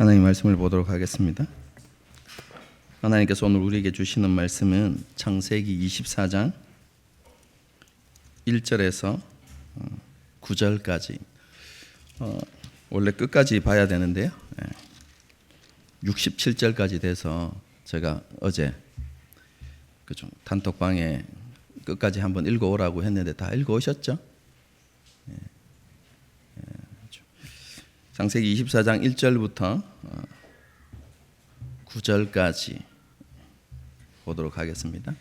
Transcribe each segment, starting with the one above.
하나님 말씀을 보도록 하겠습니다. 하나님께서 오늘 우리에게 주시는 말씀은 창세기 24장 1절에서 9절까지 원래 끝까지 봐야 되는데요. 67절까지 돼서 제가 어제 단톡방에 끝까지 한번 읽어오라고 했는데 다 읽어오셨죠? 창세기 24장 1절부터 9절까지 보도록 하겠습니다.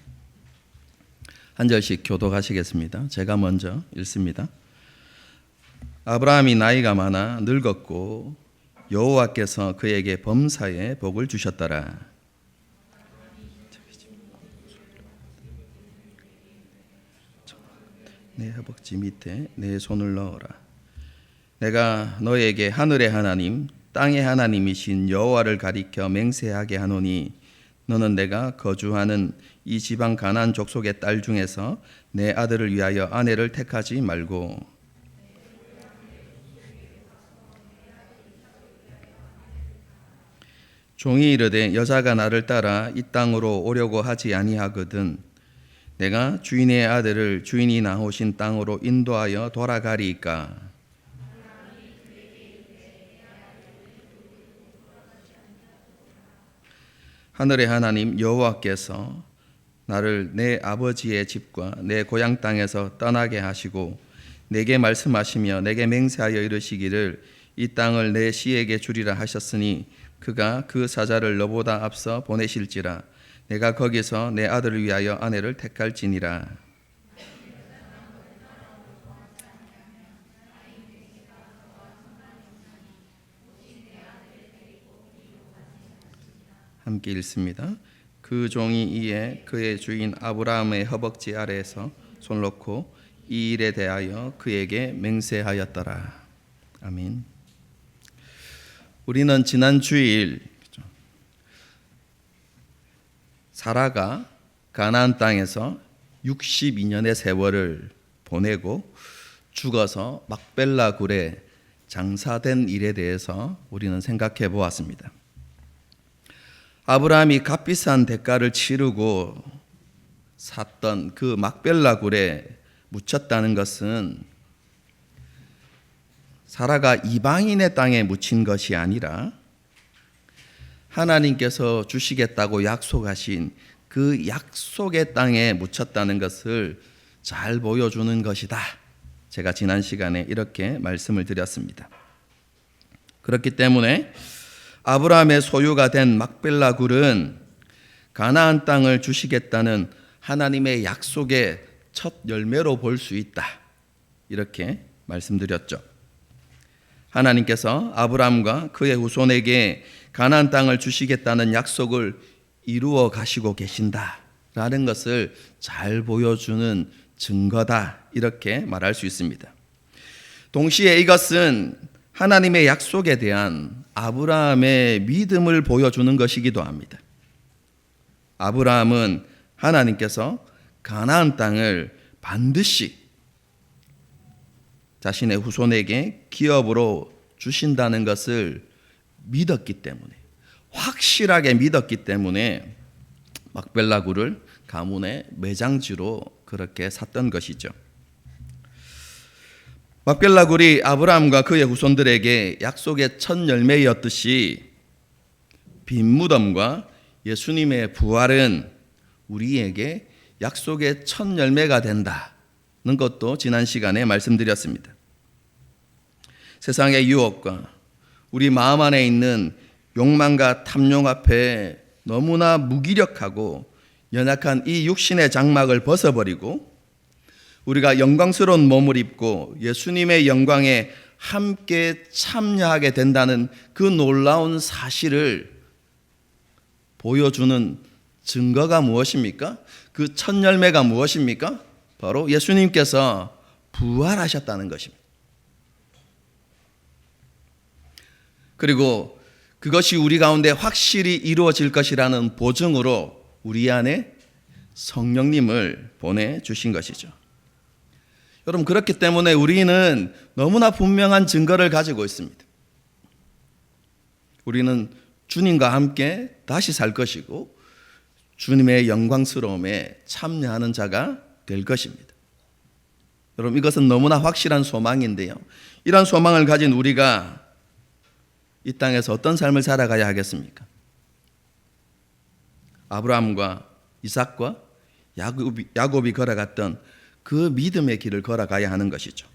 한 절씩 교독하시겠습니다. 제가 먼저 읽습니다. 아브라함이 나이가 많아 늙었고 여호와께서 그에게 범사에 복을 주셨더라. 내 허벅지 밑에 내 손을 넣어라. 내가 너에게 하늘의 하나님 땅의 하나님이신 여호와를 가리켜 맹세하게 하노니 너는 내가 거주하는 이 지방 가나안 족속의 딸 중에서 내 아들을 위하여 아내를 택하지 말고 종이 이르되 여자가 나를 따라 이 땅으로 오려고 하지 아니하거든 내가 주인의 아들을 주인이 나오신 땅으로 인도하여 돌아가리이까. 하늘의 하나님 여호와께서 나를 내 아버지의 집과 내 고향 땅에서 떠나게 하시고 내게 말씀하시며 내게 맹세하여 이르시기를 이 땅을 내 씨에게 주리라 하셨으니 그가 그 사자를 너보다 앞서 보내실지라 내가 거기서 내 아들을 위하여 아내를 택할지니라. 함께 읽습니다. 그 종이 이에 그의 주인 아브라함의 허벅지 아래에서 손을 놓고 이 일에 대하여 그에게 맹세하였더라. 아멘. 우리는 지난 주일 사라가 가나안 땅에서 62년의 세월을 보내고 죽어서 막벨라 굴에 장사된 일에 대해서 우리는 생각해 보았습니다. 아브라함이 값비싼 대가를 치르고 샀던 그 막벨라 굴에 묻혔다는 것은 사라가 이방인의 땅에 묻힌 것이 아니라 하나님께서 주시겠다고 약속하신 그 약속의 땅에 묻혔다는 것을 잘 보여주는 것이다. 제가 지난 시간에 이렇게 말씀을 드렸습니다. 그렇기 때문에 아브라함의 소유가 된 막벨라 굴은 가나안 땅을 주시겠다는 하나님의 약속의 첫 열매로 볼 수 있다. 이렇게 말씀드렸죠. 하나님께서 아브라함과 그의 후손에게 가나안 땅을 주시겠다는 약속을 이루어 가시고 계신다라는 것을 잘 보여주는 증거다. 이렇게 말할 수 있습니다. 동시에 이것은 하나님의 약속에 대한 아브라함의 믿음을 보여주는 것이기도 합니다. 아브라함은 하나님께서 가나안 땅을 반드시 자신의 후손에게 기업으로 주신다는 것을 믿었기 때문에, 확실하게 믿었기 때문에 막벨라 굴을 가문의 매장지로 그렇게 샀던 것이죠. 막벨라 굴이 아브라함과 그의 후손들에게 약속의 첫 열매였듯이 빈 무덤과 예수님의 부활은 우리에게 약속의 첫 열매가 된다는 것도 지난 시간에 말씀드렸습니다. 세상의 유혹과 우리 마음 안에 있는 욕망과 탐욕 앞에 너무나 무기력하고 연약한 이 육신의 장막을 벗어버리고 우리가 영광스러운 몸을 입고 예수님의 영광에 함께 참여하게 된다는 그 놀라운 사실을 보여주는 증거가 무엇입니까? 그 첫 열매가 무엇입니까? 바로 예수님께서 부활하셨다는 것입니다. 그리고 그것이 우리 가운데 확실히 이루어질 것이라는 보증으로 우리 안에 성령님을 보내주신 것이죠. 여러분, 그렇기 때문에 우리는 너무나 분명한 증거를 가지고 있습니다. 우리는 주님과 함께 다시 살 것이고 주님의 영광스러움에 참여하는 자가 될 것입니다. 여러분, 이것은 너무나 확실한 소망인데요. 이런 소망을 가진 우리가 이 땅에서 어떤 삶을 살아가야 하겠습니까? 아브라함과 이삭과 야곱이 걸어갔던 그 믿음의 길을 걸어가야 하는 것이죠.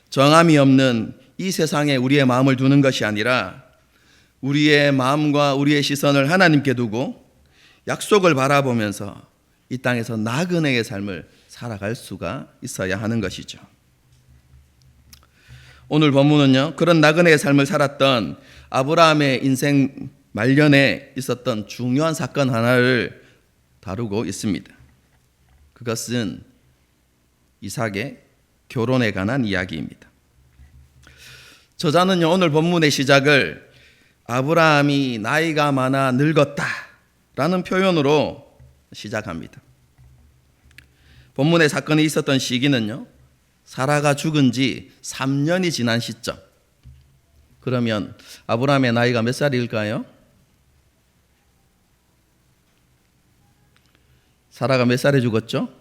정함이 없는 이 세상에 우리의 마음을 두는 것이 아니라 우리의 마음과 우리의 시선을 하나님께 두고 약속을 바라보면서 이 땅에서 나그네의 삶을 살아갈 수가 있어야 하는 것이죠. 오늘 본문은요, 그런 나그네의 삶을 살았던 아브라함의 인생 말년에 있었던 중요한 사건 하나를 다루고 있습니다. 그것은 이삭의 결혼에 관한 이야기입니다. 저자는요, 오늘 본문의 시작을 아브라함이 나이가 많아 늙었다 라는 표현으로 시작합니다. 본문의 사건이 있었던 시기는요, 사라가 죽은 지 3년이 지난 시점. 그러면 아브라함의 나이가 몇 살일까요? 사라가 몇 살에 죽었죠?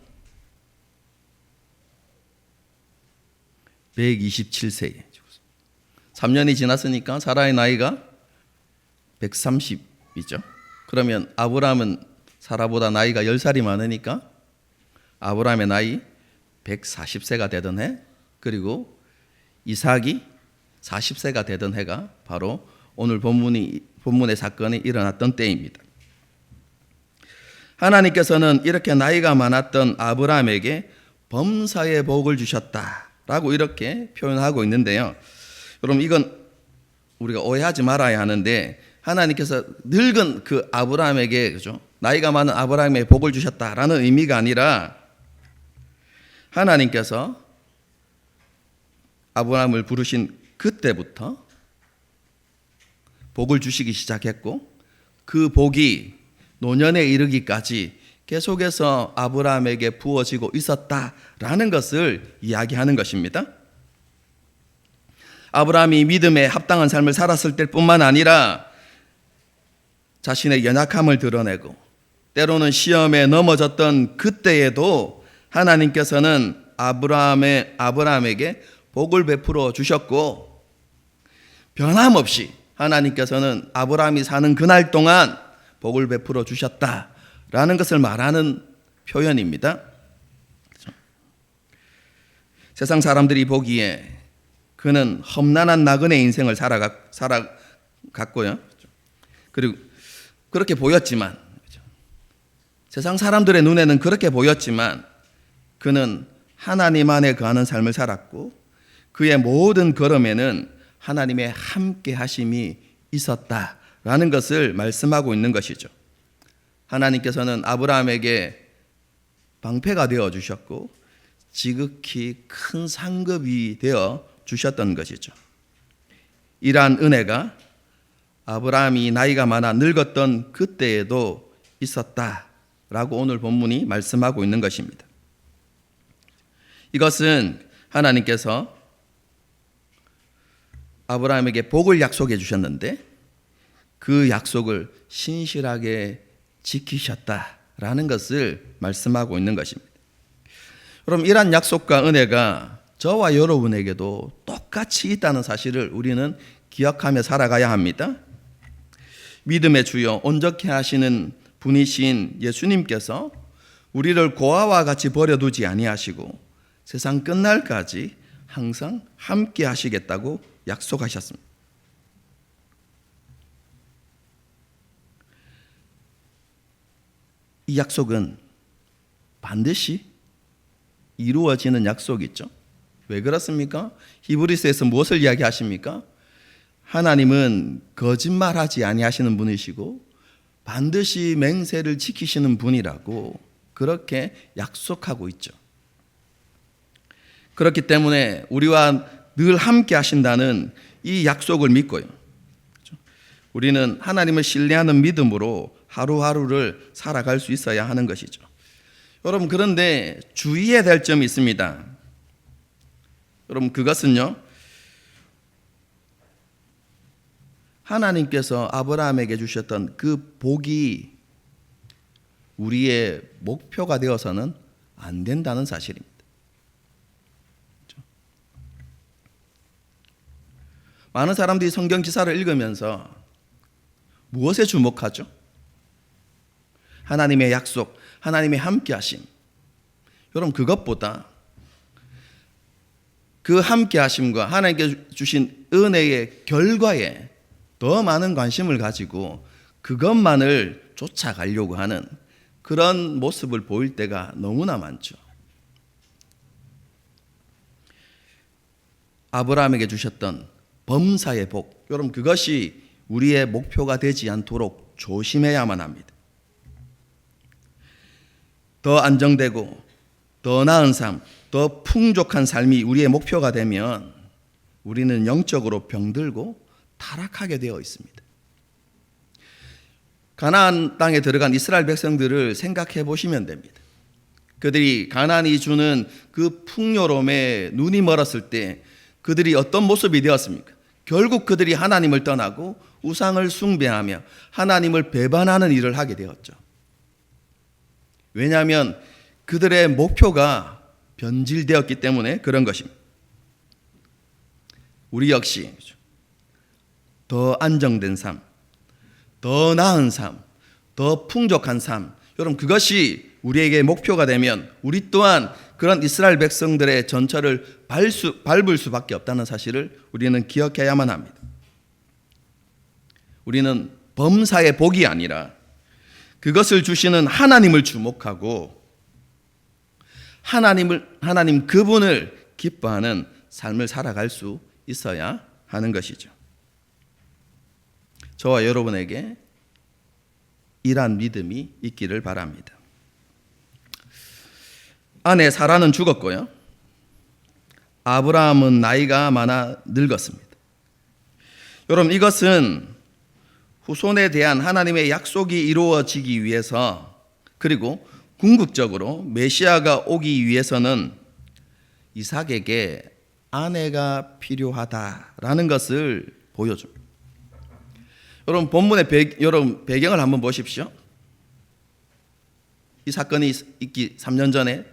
127세에 죽었어요. 3년이 지났으니까 사라의 나이가 130이죠. 그러면 아브라함은 사라보다 나이가 10살이 많으니까 아브라함의 나이 140세가 되던 해, 그리고 이삭이 40세가 되던 해가 바로 오늘 본문의 사건이 일어났던 때입니다. 하나님께서는 이렇게 나이가 많았던 아브라함에게 범사의 복을 주셨다라고 이렇게 표현하고 있는데요. 여러분, 이건 우리가 오해하지 말아야 하는데, 하나님께서 늙은 그 아브라함에게, 그죠? 나이가 많은 아브라함에게 복을 주셨다라는 의미가 아니라 하나님께서 아브라함을 부르신 그때부터 복을 주시기 시작했고, 그 복이 노년에 이르기까지 계속해서 아브라함에게 부어지고 있었다라는 것을 이야기하는 것입니다. 아브라함이 믿음에 합당한 삶을 살았을 때뿐만 아니라 자신의 연약함을 드러내고 때로는 시험에 넘어졌던 그때에도 하나님께서는 아브라함에게 복을 베풀어 주셨고, 변함없이 하나님께서는 아브라함이 사는 그날 동안 복을 베풀어 주셨다라는 것을 말하는 표현입니다. 그렇죠? 세상 사람들이 보기에 그는 험난한 나그네 인생을 살아갔고요. 그리고 그렇게 보였지만, 그렇죠? 세상 사람들의 눈에는 그렇게 보였지만 그는 하나님 안에 거하는 삶을 살았고, 그의 모든 걸음에는 하나님의 함께 하심이 있었다라는 것을 말씀하고 있는 것이죠. 하나님께서는 아브라함에게 방패가 되어 주셨고 지극히 큰 상급이 되어 주셨던 것이죠. 이러한 은혜가 아브라함이 나이가 많아 늙었던 그때에도 있었다라고 오늘 본문이 말씀하고 있는 것입니다. 이것은 하나님께서 아브라함에게 복을 약속해 주셨는데 그 약속을 신실하게 지키셨다라는 것을 말씀하고 있는 것입니다. 그럼 이러한 약속과 은혜가 저와 여러분에게도 똑같이 있다는 사실을 우리는 기억하며 살아가야 합니다. 믿음의 주요 온전케 하시는 분이신 예수님께서 우리를 고아와 같이 버려두지 아니하시고 세상 끝날까지 항상 함께 하시겠다고 약속하셨습니다. 이 약속은 반드시 이루어지는 약속이죠. 왜 그렇습니까? 히브리서에서 무엇을 이야기하십니까? 하나님은 거짓말하지 아니하시는 분이시고 반드시 맹세를 지키시는 분이라고 그렇게 약속하고 있죠. 그렇기 때문에 우리와 늘 함께 하신다는 이 약속을 믿고요. 우리는 하나님을 신뢰하는 믿음으로 하루하루를 살아갈 수 있어야 하는 것이죠. 여러분, 그런데 주의해야 될 점이 있습니다. 여러분, 그것은요, 하나님께서 아브라함에게 주셨던 그 복이 우리의 목표가 되어서는 안 된다는 사실입니다. 많은 사람들이 성경 기사를 읽으면서 무엇에 주목하죠? 하나님의 약속, 하나님의 함께하심. 여러분, 그것보다 그 함께하심과 하나님께 주신 은혜의 결과에 더 많은 관심을 가지고 그것만을 쫓아가려고 하는 그런 모습을 보일 때가 너무나 많죠. 아브라함에게 주셨던 범사의 복, 여러분, 그것이 우리의 목표가 되지 않도록 조심해야만 합니다. 더 안정되고 더 나은 삶, 더 풍족한 삶이 우리의 목표가 되면 우리는 영적으로 병들고 타락하게 되어 있습니다. 가나안 땅에 들어간 이스라엘 백성들을 생각해 보시면 됩니다. 그들이 가나안이 주는 그 풍요로움에 눈이 멀었을 때 그들이 어떤 모습이 되었습니까? 결국 그들이 하나님을 떠나고 우상을 숭배하며 하나님을 배반하는 일을 하게 되었죠. 왜냐하면 그들의 목표가 변질되었기 때문에 그런 것입니다. 우리 역시 더 안정된 삶, 더 나은 삶, 더 풍족한 삶, 여러분, 그것이 우리에게 목표가 되면 우리 또한 그런 이스라엘 백성들의 전철을 밟을 수밖에 없다는 사실을 우리는 기억해야만 합니다. 우리는 범사의 복이 아니라 그것을 주시는 하나님을 주목하고 하나님 그분을 기뻐하는 삶을 살아갈 수 있어야 하는 것이죠. 저와 여러분에게 이러한 믿음이 있기를 바랍니다. 아내 사라는 죽었고요. 아브라함은 나이가 많아 늙었습니다. 여러분, 이것은 후손에 대한 하나님의 약속이 이루어지기 위해서, 그리고 궁극적으로 메시아가 오기 위해서는 이삭에게 아내가 필요하다라는 것을 보여줍니다. 여러분, 본문의 배경을 한번 보십시오. 이 사건이 있기 3년 전에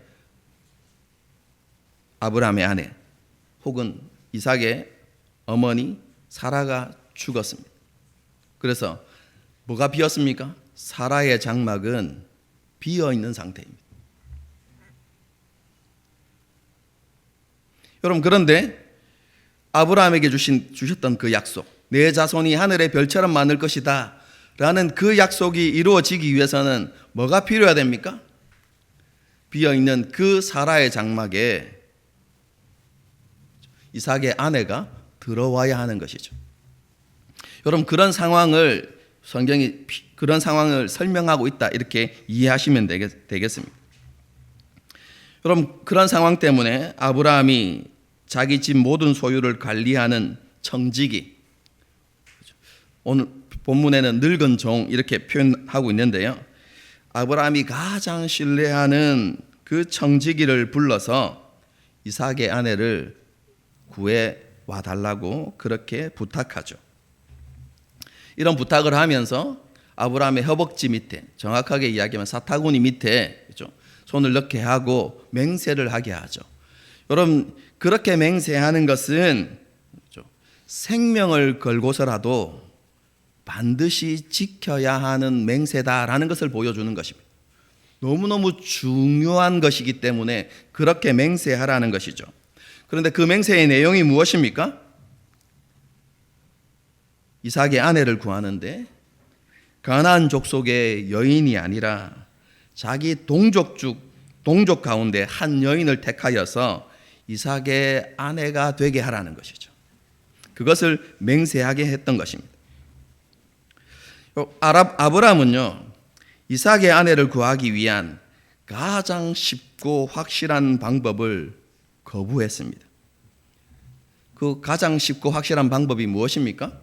아브라함의 아내 혹은 이삭의 어머니 사라가 죽었습니다. 그래서 뭐가 비었습니까? 사라의 장막은 비어있는 상태입니다. 여러분, 그런데 아브라함에게 주셨던 그 약속, 내 자손이 하늘의 별처럼 많을 것이다 라는 그 약속이 이루어지기 위해서는 뭐가 필요해야 됩니까? 비어있는 그 사라의 장막에 이삭의 아내가 들어와야 하는 것이죠. 여러분, 그런 상황을 성경이 그런 상황을 설명하고 있다 이렇게 이해하시면 되겠습니다. 여러분, 그런 상황 때문에 아브라함이 자기 집 모든 소유를 관리하는 청지기, 오늘 본문에는 늙은 종 이렇게 표현하고 있는데요. 아브라함이 가장 신뢰하는 그 청지기를 불러서 이삭의 아내를 구해 와달라고 그렇게 부탁하죠. 이런 부탁을 하면서 아브라함의 허벅지 밑에, 정확하게 이야기하면 사타구니 밑에 손을 넣게 하고 맹세를 하게 하죠. 여러분, 그렇게 맹세하는 것은 생명을 걸고서라도 반드시 지켜야 하는 맹세다라는 것을 보여주는 것입니다. 너무너무 중요한 것이기 때문에 그렇게 맹세하라는 것이죠. 그런데 그 맹세의 내용이 무엇입니까? 이삭의 아내를 구하는데 가나안 족속의 여인이 아니라 자기 동족 가운데 한 여인을 택하여서 이삭의 아내가 되게 하라는 것이죠. 그것을 맹세하게 했던 것입니다. 아브라함은요, 이삭의 아내를 구하기 위한 가장 쉽고 확실한 방법을 거부했습니다. 그 가장 쉽고 확실한 방법이 무엇입니까?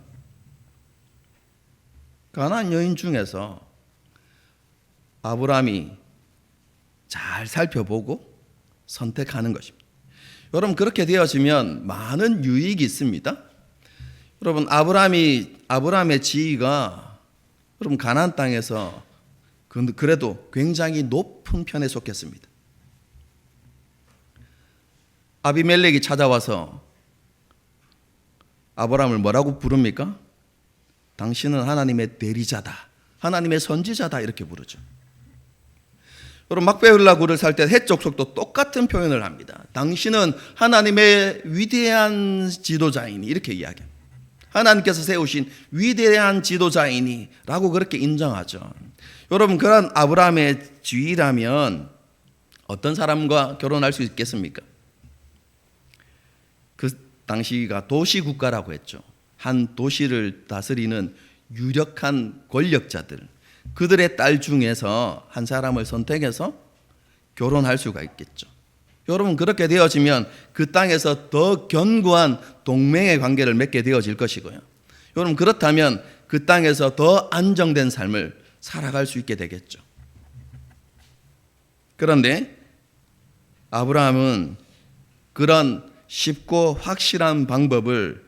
가나안 여인 중에서 아브라함이 잘 살펴보고 선택하는 것입니다. 여러분, 그렇게 되어지면 많은 유익이 있습니다. 여러분 아브라함의 지위가 여러분 가나안 땅에서 그래도 굉장히 높은 편에 속했습니다. 아비멜렉이 찾아와서 아브라함을 뭐라고 부릅니까? 당신은 하나님의 대리자다, 하나님의 선지자다 이렇게 부르죠. 여러분 막베울라 굴을 살 때 해족속도 똑같은 표현을 합니다. 당신은 하나님의 위대한 지도자이니 이렇게 이야기합니다. 하나님께서 세우신 위대한 지도자이니 라고 그렇게 인정하죠. 여러분 그런 아브라함의 지위라면 어떤 사람과 결혼할 수 있겠습니까? 그 당시가 도시국가라고 했죠. 한 도시를 다스리는 유력한 권력자들, 그들의 딸 중에서 한 사람을 선택해서 결혼할 수가 있겠죠. 여러분 그렇게 되어지면 그 땅에서 더 견고한 동맹의 관계를 맺게 되어질 것이고요. 여러분 그렇다면 그 땅에서 더 안정된 삶을 살아갈 수 있게 되겠죠. 그런데 아브라함은 그런 쉽고 확실한 방법을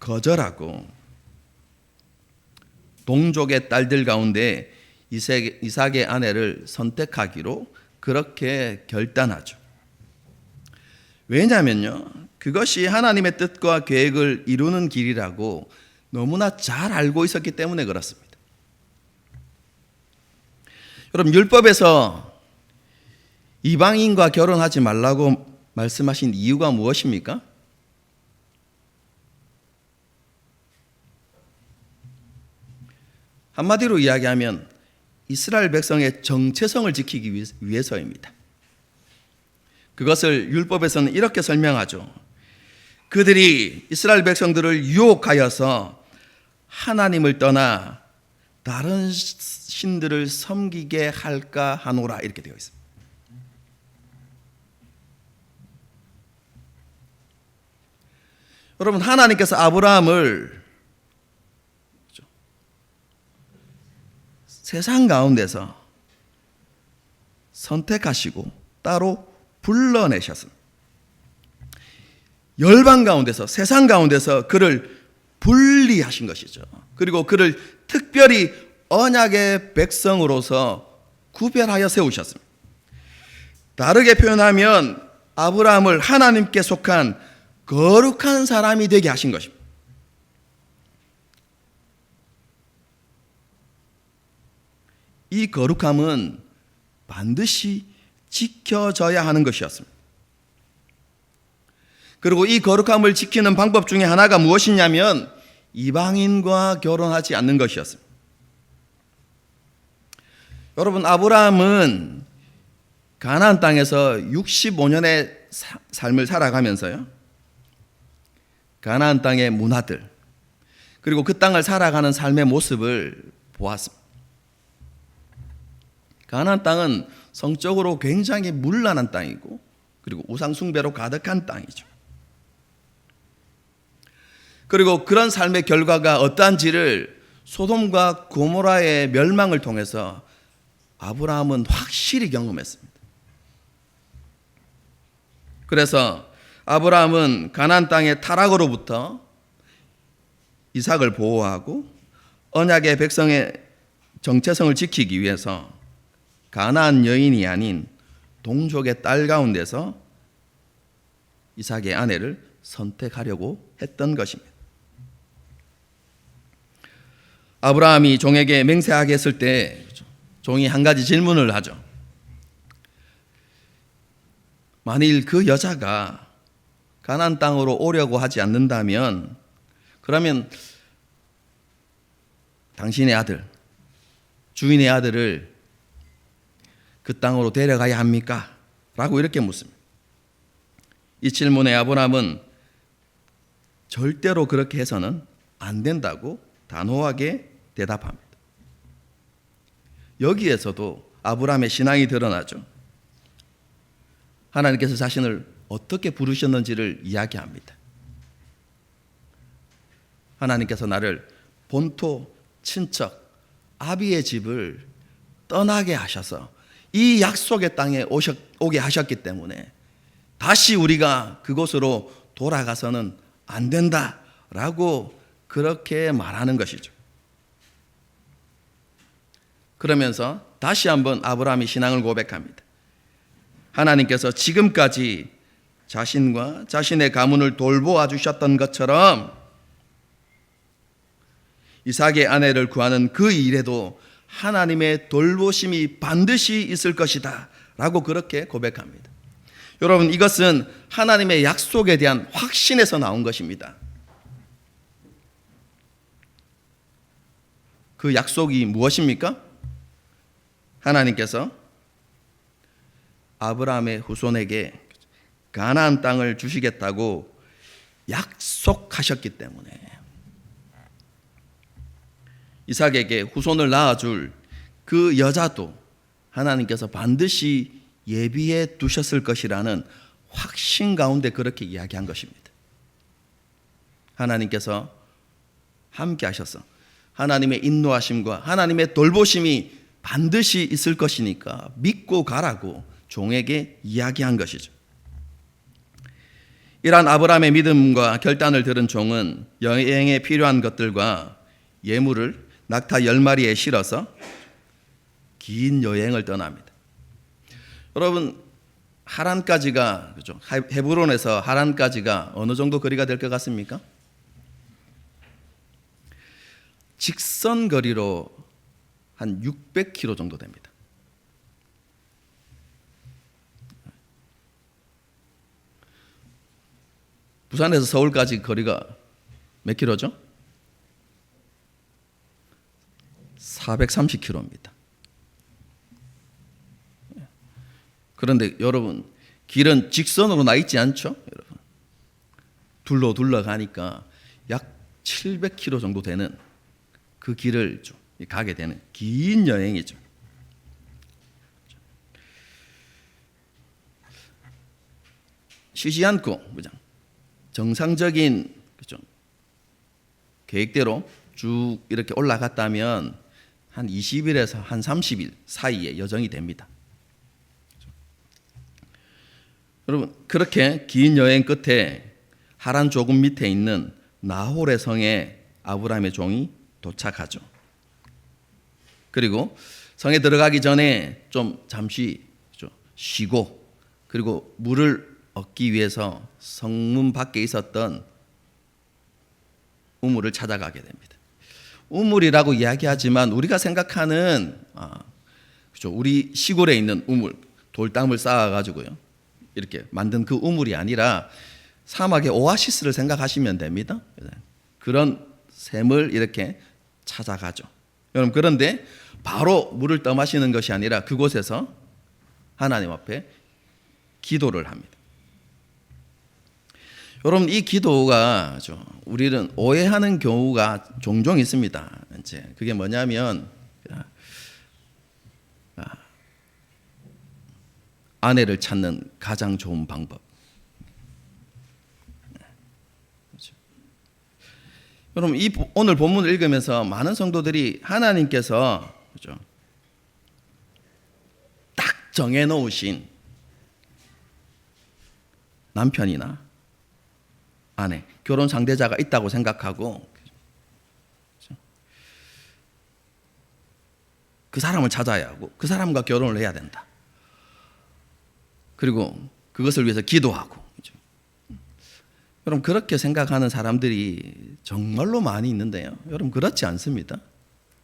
거절하고 동족의 딸들 가운데 이삭의 아내를 선택하기로 그렇게 결단하죠. 왜냐하면요, 그것이 하나님의 뜻과 계획을 이루는 길이라고 너무나 잘 알고 있었기 때문에 그렇습니다. 여러분 율법에서 이방인과 결혼하지 말라고 말씀하신 이유가 무엇입니까? 한마디로 이야기하면 이스라엘 백성의 정체성을 지키기 위해서입니다. 그것을 율법에서는 이렇게 설명하죠. 그들이 이스라엘 백성들을 유혹하여서 하나님을 떠나 다른 신들을 섬기게 할까 하노라 이렇게 되어 있습니다. 여러분 하나님께서 아브라함을 세상 가운데서 선택하시고 따로 불러내셨습니다. 열방 가운데서 세상 가운데서 그를 분리하신 것이죠. 그리고 그를 특별히 언약의 백성으로서 구별하여 세우셨습니다. 다르게 표현하면 아브라함을 하나님께 속한 거룩한 사람이 되게 하신 것입니다. 이 거룩함은 반드시 지켜져야 하는 것이었습니다. 그리고 이 거룩함을 지키는 방법 중에 하나가 무엇이냐면 이방인과 결혼하지 않는 것이었습니다. 여러분 아브라함은 가나안 땅에서 65년의 삶을 살아가면서요, 가나안 땅의 문화들 그리고 그 땅을 살아가는 삶의 모습을 보았습니다. 가나안 땅은 성적으로 굉장히 문란한 땅이고 그리고 우상 숭배로 가득한 땅이죠. 그리고 그런 삶의 결과가 어떠한지를 소돔과 고모라의 멸망을 통해서 아브라함은 확실히 경험했습니다. 그래서 아브라함은 가나안 땅의 타락으로부터 이삭을 보호하고 언약의 백성의 정체성을 지키기 위해서 가나안 여인이 아닌 동족의 딸 가운데서 이삭의 아내를 선택하려고 했던 것입니다. 아브라함이 종에게 맹세하게 했을 때 종이 한 가지 질문을 하죠. 만일 그 여자가 가나안 땅으로 오려고 하지 않는다면 그러면 당신의 아들, 주인의 아들을 그 땅으로 데려가야 합니까? 라고 이렇게 묻습니다. 이 질문에 아브라함은 절대로 그렇게 해서는 안 된다고 단호하게 대답합니다. 여기에서도 아브라함의 신앙이 드러나죠. 하나님께서 자신을 어떻게 부르셨는지를 이야기합니다. 하나님께서 나를 본토, 친척, 아비의 집을 떠나게 하셔서 이 약속의 땅에 오게 하셨기 때문에 다시 우리가 그곳으로 돌아가서는 안 된다라고 그렇게 말하는 것이죠. 그러면서 다시 한번 아브라함이 신앙을 고백합니다. 하나님께서 지금까지 자신과 자신의 가문을 돌보아 주셨던 것처럼 이삭의 아내를 구하는 그 일에도 하나님의 돌보심이 반드시 있을 것이다 라고 그렇게 고백합니다. 여러분, 이것은 하나님의 약속에 대한 확신에서 나온 것입니다. 그 약속이 무엇입니까? 하나님께서 아브라함의 후손에게 가나안 땅을 주시겠다고 약속하셨기 때문에 이삭에게 후손을 낳아줄 그 여자도 하나님께서 반드시 예비해 두셨을 것이라는 확신 가운데 그렇게 이야기한 것입니다. 하나님께서 함께 하셔서 하나님의 인도하심과 하나님의 돌보심이 반드시 있을 것이니까 믿고 가라고 종에게 이야기한 것이죠. 이러한 아브라함의 믿음과 결단을 들은 종은 여행에 필요한 것들과 예물을 낙타 10마리에 실어서 긴 여행을 떠납니다. 여러분, 하란까지가, 그렇죠? 헤브론에서 하란까지가 어느 정도 거리가 될 것 같습니까? 직선 거리로 한 600km 정도 됩니다. 부산에서 서울까지 거리가 몇 킬로죠? 430km입니다. 그런데 여러분, 길은 직선으로 나 있지 않죠? 여러분, 둘러 가니까 약 700km 정도 되는 그 길을 가게 되는 긴 여행이죠. 쉬지 않고 정상적인, 그렇죠, 계획대로 쭉 이렇게 올라갔다면 한 20일에서 한 30일 사이에 여정이 됩니다. 여러분, 그렇게 긴 여행 끝에 하란 조금 밑에 있는 나홀의 성에 아브라함의 종이 도착하죠. 그리고 성에 들어가기 전에 좀 잠시 쉬고, 그리고 물을 얻기 위해서 성문 밖에 있었던 우물을 찾아가게 됩니다. 우물이라고 이야기하지만 우리가 생각하는 그렇죠, 우리 시골에 있는 우물, 돌담을 쌓아가지고요 이렇게 만든 그 우물이 아니라 사막의 오아시스를 생각하시면 됩니다. 그런 샘을 이렇게 찾아가죠. 여러분, 그런데 바로 물을 떠마시는 것이 아니라 그곳에서 하나님 앞에 기도를 합니다. 여러분, 이 기도가 우리는 오해하는 경우가 종종 있습니다. 이제 그게 뭐냐면 아내를 찾는 가장 좋은 방법. 그렇죠. 여러분, 오늘 본문을 읽으면서 많은 성도들이 하나님께서, 그렇죠, 딱 정해놓으신 남편이나 아내, 결혼 상대자가 있다고 생각하고 그 사람을 찾아야 하고 그 사람과 결혼을 해야 된다. 그리고 그것을 위해서 기도하고. 여러분, 그렇게 생각하는 사람들이 정말로 많이 있는데요, 여러분, 그렇지 않습니다.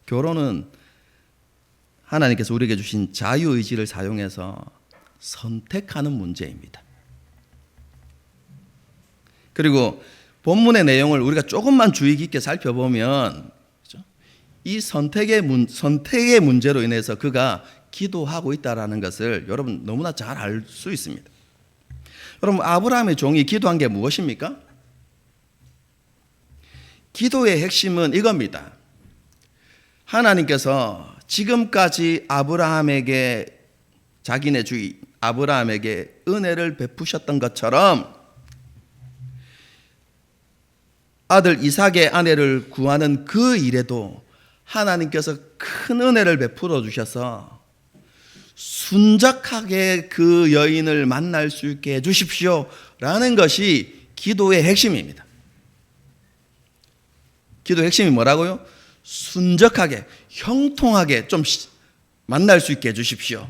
결혼은 하나님께서 우리에게 주신 자유의지를 사용해서 선택하는 문제입니다. 그리고 본문의 내용을 우리가 조금만 주의 깊게 살펴보면, 그렇죠? 이 선택의 문제로 인해서 그가 기도하고 있다는 것을 여러분 너무나 잘 알 수 있습니다. 여러분, 아브라함의 종이 기도한 게 무엇입니까? 기도의 핵심은 이겁니다. 하나님께서 지금까지 아브라함에게, 자기네 주인 아브라함에게 은혜를 베푸셨던 것처럼 아들 이삭의 아내를 구하는 그 일에도 하나님께서 큰 은혜를 베풀어 주셔서 순적하게 그 여인을 만날 수 있게 해주십시오 라는 것이 기도의 핵심입니다. 기도 핵심이 뭐라고요? 순적하게, 형통하게 좀 만날 수 있게 해주십시오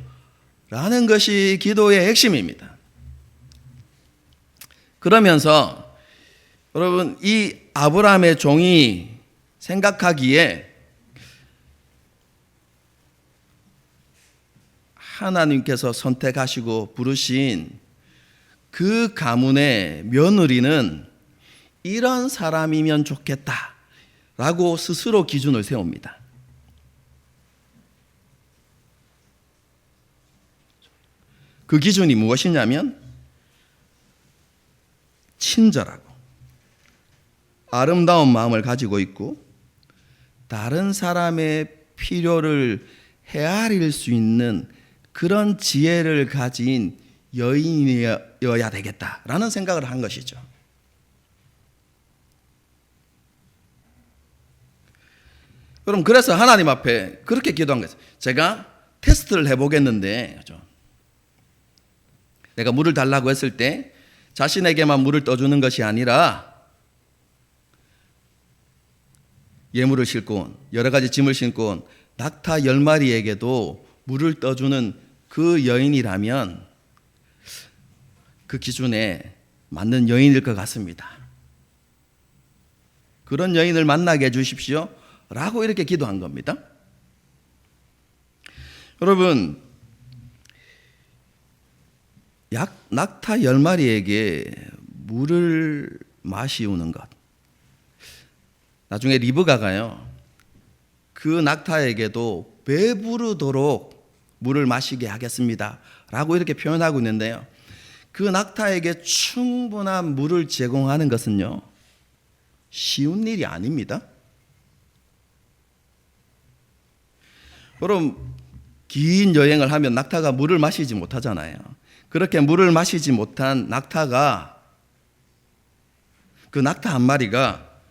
라는 것이 기도의 핵심입니다. 그러면서 여러분, 이 아브라함의 종이 생각하기에 하나님께서 선택하시고 부르신 그 가문의 며느리는 이런 사람이면 좋겠다라고 스스로 기준을 세웁니다. 그 기준이 무엇이냐면 친절하고 아름다운 마음을 가지고 있고 다른 사람의 필요를 헤아릴 수 있는 그런 지혜를 가진 여인이어야 되겠다라는 생각을 한 것이죠. 그럼 그래서 하나님 앞에 그렇게 기도한 거예요. 제가 테스트를 해보겠는데, 내가 물을 달라고 했을 때 자신에게만 물을 떠주는 것이 아니라 예물을 싣고 온, 여러 가지 짐을 싣고 온 낙타 10마리에게도 물을 떠주는 그 여인이라면 그 기준에 맞는 여인일 것 같습니다. 그런 여인을 만나게 해주십시오 라고 이렇게 기도한 겁니다. 여러분, 낙타 10마리에게 물을 마시우는 것, 나중에 리브가가요, 그 낙타에게도 배부르도록 물을 마시게 하겠습니다 라고 이렇게 표현하고 있는데요, 그 낙타에게 충분한 물을 제공하는 것은요 쉬운 일이 아닙니다. 여러분, 긴 여행을 하면 낙타가 물을 마시지 못하잖아요. 그렇게 물을 마시지 못한 낙타가, 그 낙타 한 마리가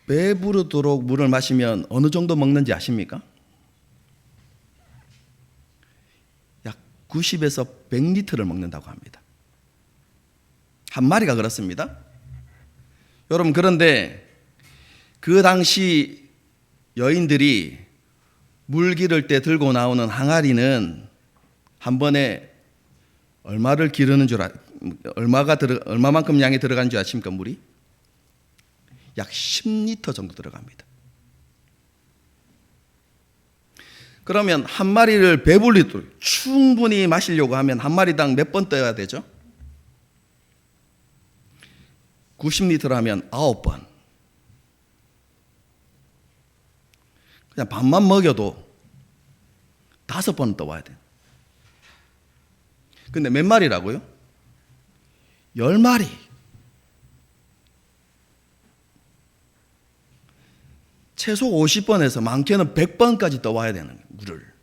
배부르도록 물을 마시면 어느 정도 먹는지 아십니까? 약 90에서 100리터를 먹는다고 합니다. 한 마리가 그렇습니다. 여러분, 그런데 그 당시 여인들이 물 기를 때 들고 나오는 항아리는 한 번에 얼마만큼 양이 들어간 줄 아십니까? 물이 약 10리터 정도 들어갑니다. 그러면 한 마리를 배불리도록 충분히 마시려고 하면 한 마리당 몇 번 떠야 되죠? 90리터라면 9번. 그냥 밥만 먹여도 5번은 떠와야 돼요. 근데 몇 마리라고요? 10마리. 최소 50번에서 많게는 100번까지 떠와야 되는 거예요, 물을.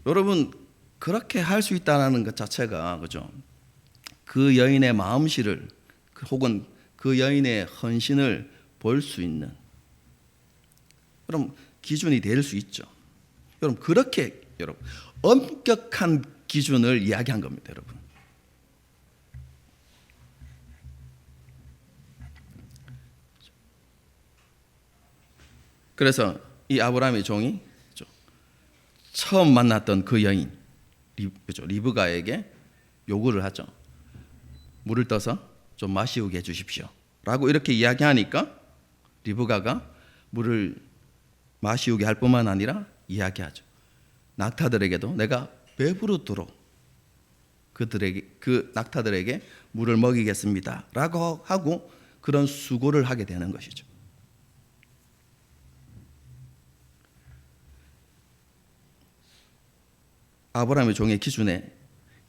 여러분, 그렇게 할 수 있다는 것 자체가, 그죠? 그 여인의 마음씨를 혹은 그 여인의 헌신을 볼 수 있는, 그럼 기준이 될 수 있죠. 여러분, 그렇게 여러분 엄격한 기준을 이야기한 겁니다, 여러분. 그래서 이 아브라함의 종이 처음 만났던 그 여인 리브가에게 요구를 하죠. 물을 떠서 좀 마시우게 해주십시오 라고 이렇게 이야기하니까 리브가가 물을 마시우게 할 뿐만 아니라 이야기하죠. 낙타들에게도 내가 배부르도록 그 낙타들에게 물을 먹이겠습니다 라고 하고 그런 수고를 하게 되는 것이죠. 아브라함의 종의 기준에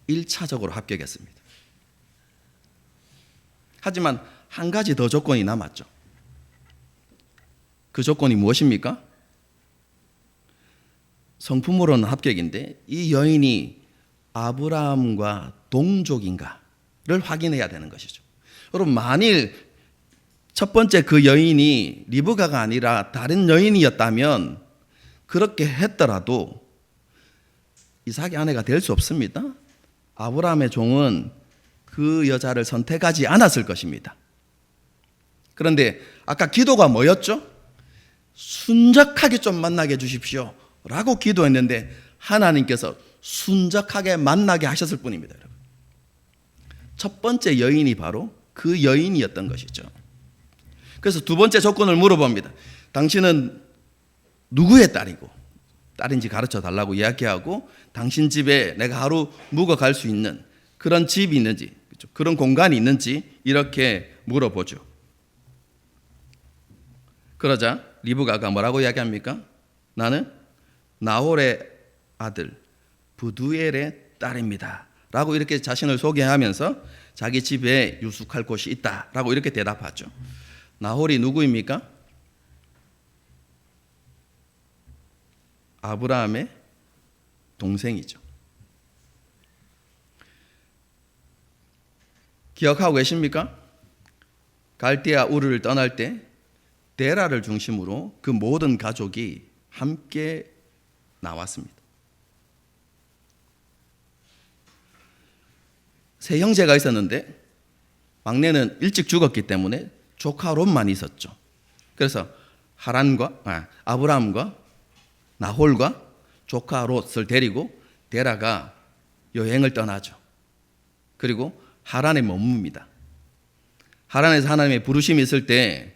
1차적으로 합격했습니다. 하지만 한 가지 더 조건이 남았죠. 그 조건이 무엇입니까? 성품으로는 합격인데 이 여인이 아브라함과 동족인가를 확인해야 되는 것이죠. 여러분, 만일 첫 번째 그 여인이 리브가가 아니라 다른 여인이었다면 그렇게 했더라도 이삭의 아내가 될 수 없습니다. 아브라함의 종은 그 여자를 선택하지 않았을 것입니다. 그런데 아까 기도가 뭐였죠? 순적하게 좀 만나게 해주십시오 라고 기도했는데 하나님께서 순적하게 만나게 하셨을 뿐입니다. 여러분. 첫 번째 여인이 바로 그 여인이었던 것이죠. 그래서 두 번째 조건을 물어봅니다. 당신은 누구의 딸이고 딸인지 가르쳐 달라고 이야기하고 당신 집에 내가 하루 묵어 갈 수 있는 그런 집이 있는지, 그런 공간이 있는지 이렇게 물어보죠. 그러자 리브가가 뭐라고 이야기합니까? 나는 나홀의 아들 부두엘의 딸입니다 라고 이렇게 자신을 소개하면서 자기 집에 유숙할 곳이 있다 라고 이렇게 대답하죠. 나홀이 누구입니까? 아브라함의 동생이죠. 기억하고 계십니까? 갈대아 우르를 떠날 때 데라를 중심으로 그 모든 가족이 함께 나왔습니다. 세 형제가 있었는데 막내는 일찍 죽었기 때문에 조카 롯만 있었죠. 그래서 아브라함과 나홀과 조카 롯을 데리고 데라가 여행을 떠나죠. 그리고 하란에 머뭅니다. 하란에서 하나님의 부르심이 있을 때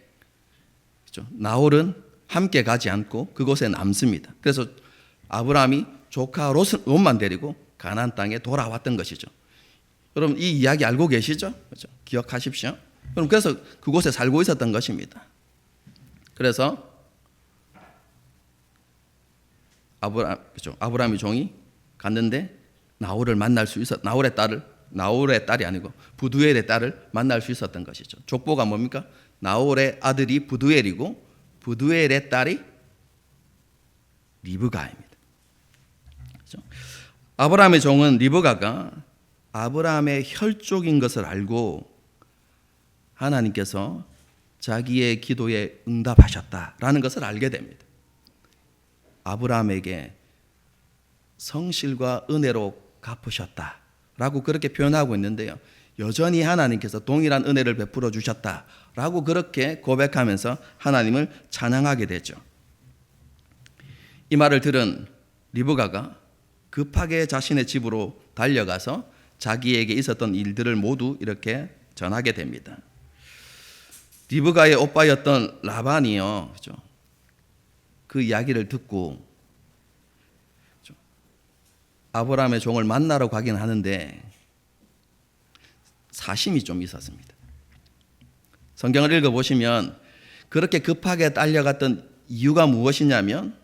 나홀은 함께 가지 않고 그곳에 남습니다. 그래서 아브라함이 조카 롯만 데리고 가나안 땅에 돌아왔던 것이죠. 여러분 이 이야기 알고 계시죠? 그렇죠? 기억하십시오. 여러분 그래서 그곳에 살고 있었던 것입니다. 그래서 아브라함의 종이 갔는데 나홀을 만날 수 있었. 나홀의 딸이 아니고 부두엘의 딸을 만날 수 있었던 것이죠. 족보가 뭡니까? 나홀의 아들이 부두엘이고 부두엘의 딸이 리브가입니다. 그렇죠? 아브라함의 종은 리브가가 아브라함의 혈족인 것을 알고 하나님께서 자기의 기도에 응답하셨다라는 것을 알게 됩니다. 아브라함에게 성실과 은혜로 갚으셨다라고 그렇게 표현하고 있는데요. 여전히 하나님께서 동일한 은혜를 베풀어 주셨다라고 그렇게 고백하면서 하나님을 찬양하게 되죠. 이 말을 들은 리브가가 급하게 자신의 집으로 달려가서 자기에게 있었던 일들을 모두 이렇게 전하게 됩니다. 리브가의 오빠였던 라반이요, 그렇죠? 그 이야기를 듣고 아브라함의 종을 만나러 가긴 하는데 사심이 좀 있었습니다. 성경을 읽어보시면 그렇게 급하게 딸려갔던 이유가 무엇이냐면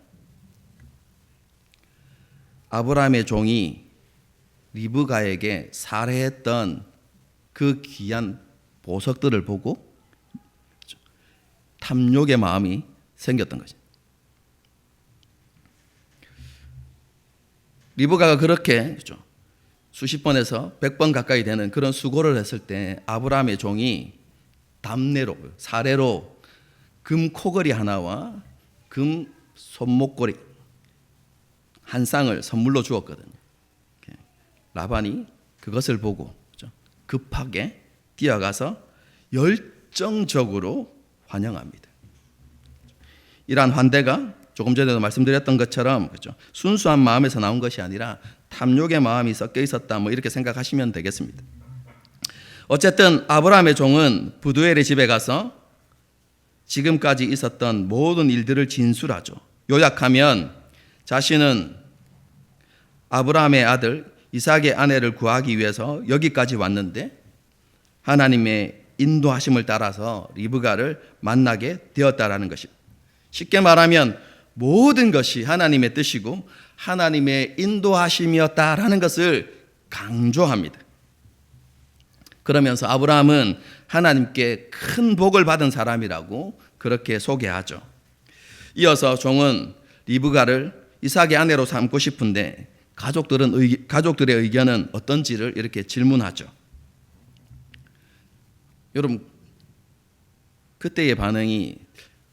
아브라함의 종이 리브가에게 살해했던 그 귀한 보석들을 보고 탐욕의 마음이 생겼던 것입니다. 리브가가 그렇게 수십 번에서 100번 가까이 되는 그런 수고를 했을 때 아브라함의 종이 담내로 사례로 금 코걸이 하나와 금 손목걸이 한 쌍을 선물로 주었거든요. 라반이 그것을 보고 급하게 뛰어가서 열정적으로 환영합니다. 이러한 환대가 조금 전에도 말씀드렸던 것처럼 그렇죠? 순수한 마음에서 나온 것이 아니라 탐욕의 마음이 섞여 있었다 이렇게 생각하시면 되겠습니다. 어쨌든 아브라함의 종은 부두엘의 집에 가서 지금까지 있었던 모든 일들을 진술하죠. 요약하면 자신은 아브라함의 아들 이삭의 아내를 구하기 위해서 여기까지 왔는데 하나님의 인도하심을 따라서 리브가를 만나게 되었다라는 것입니다. 쉽게 말하면 모든 것이 하나님의 뜻이고 하나님의 인도하심이었다라는 것을 강조합니다. 그러면서 아브라함은 하나님께 큰 복을 받은 사람이라고 그렇게 소개하죠. 이어서 종은 리브가를 이삭의 아내로 삼고 싶은데 가족들의 의견은 어떤지를 이렇게 질문하죠. 여러분 그때의 반응이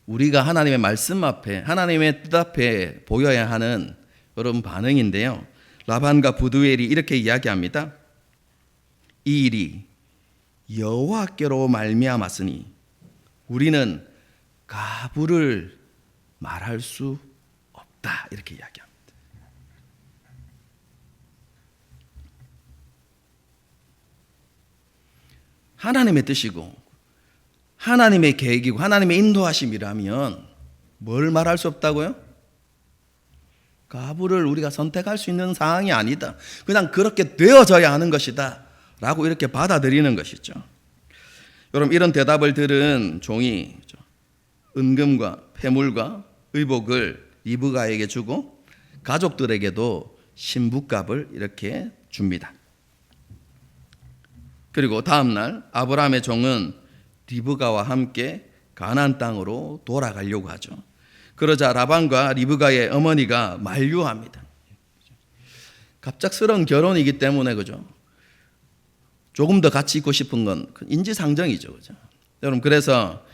우리가 하나님의 말씀 앞에 하나님의 뜻 앞에 보여야 하는 여러분 반응인데요. 라반과 부두엘이 이렇게 이야기합니다. 이 일이 여호와께로 말미암았으니 우리는 가부를 말할 수 없다. 이렇게 이야기합니다. 하나님의 뜻이고 하나님의 계획이고 하나님의 인도하심이라면 뭘 말할 수 없다고요? 가부를 우리가 선택할 수 있는 상황이 아니다. 그냥 그렇게 되어져야 하는 것이다 라고 이렇게 받아들이는 것이죠. 여러분, 이런 대답을 들은 종이 은금과 폐물과 의복을 리브가에게 주고 가족들에게도 신부값을 이렇게 줍니다. 그리고 다음 날 아브라함의 종은 리브가와 함께 가나안 땅으로 돌아가려고 하죠. 그러자 라반과 리브가의 어머니가 만류합니다. 갑작스러운 결혼이기 때문에 그죠. 조금 더 같이 있고 싶은 건 인지상정이죠, 그죠. 여러분, 그래서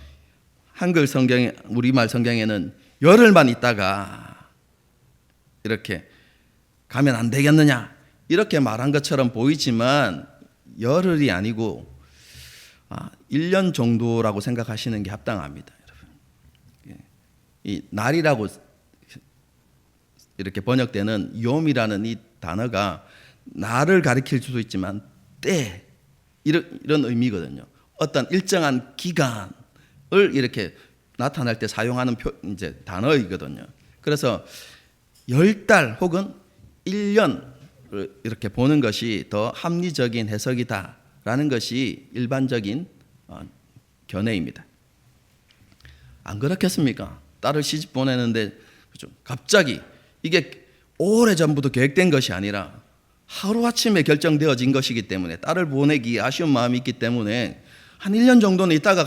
한글 성경에, 우리말 성경에는 열흘만 있다가 이렇게 가면 안 되겠느냐 이렇게 말한 것처럼 보이지만 열흘이 아니고 1년 정도라고 생각하시는 게 합당합니다, 여러분. 이 날이라고 이렇게 번역되는 욤이라는 이 단어가 날을 가리킬 수도 있지만 때 이런 의미거든요. 어떤 일정한 기간을 이렇게 나타날 때 사용하는 이제 단어이거든요. 그래서 10달 혹은 1년 이렇게 보는 것이 더 합리적인 해석이다라는 것이 일반적인 견해입니다. 안 그렇겠습니까? 딸을 시집 보내는데 그죠? 갑자기 이게 오래전부터 계획된 것이 아니라 하루아침에 결정되어진 것이기 때문에 딸을 보내기 아쉬운 마음이 있기 때문에 한 1년 정도는 있다가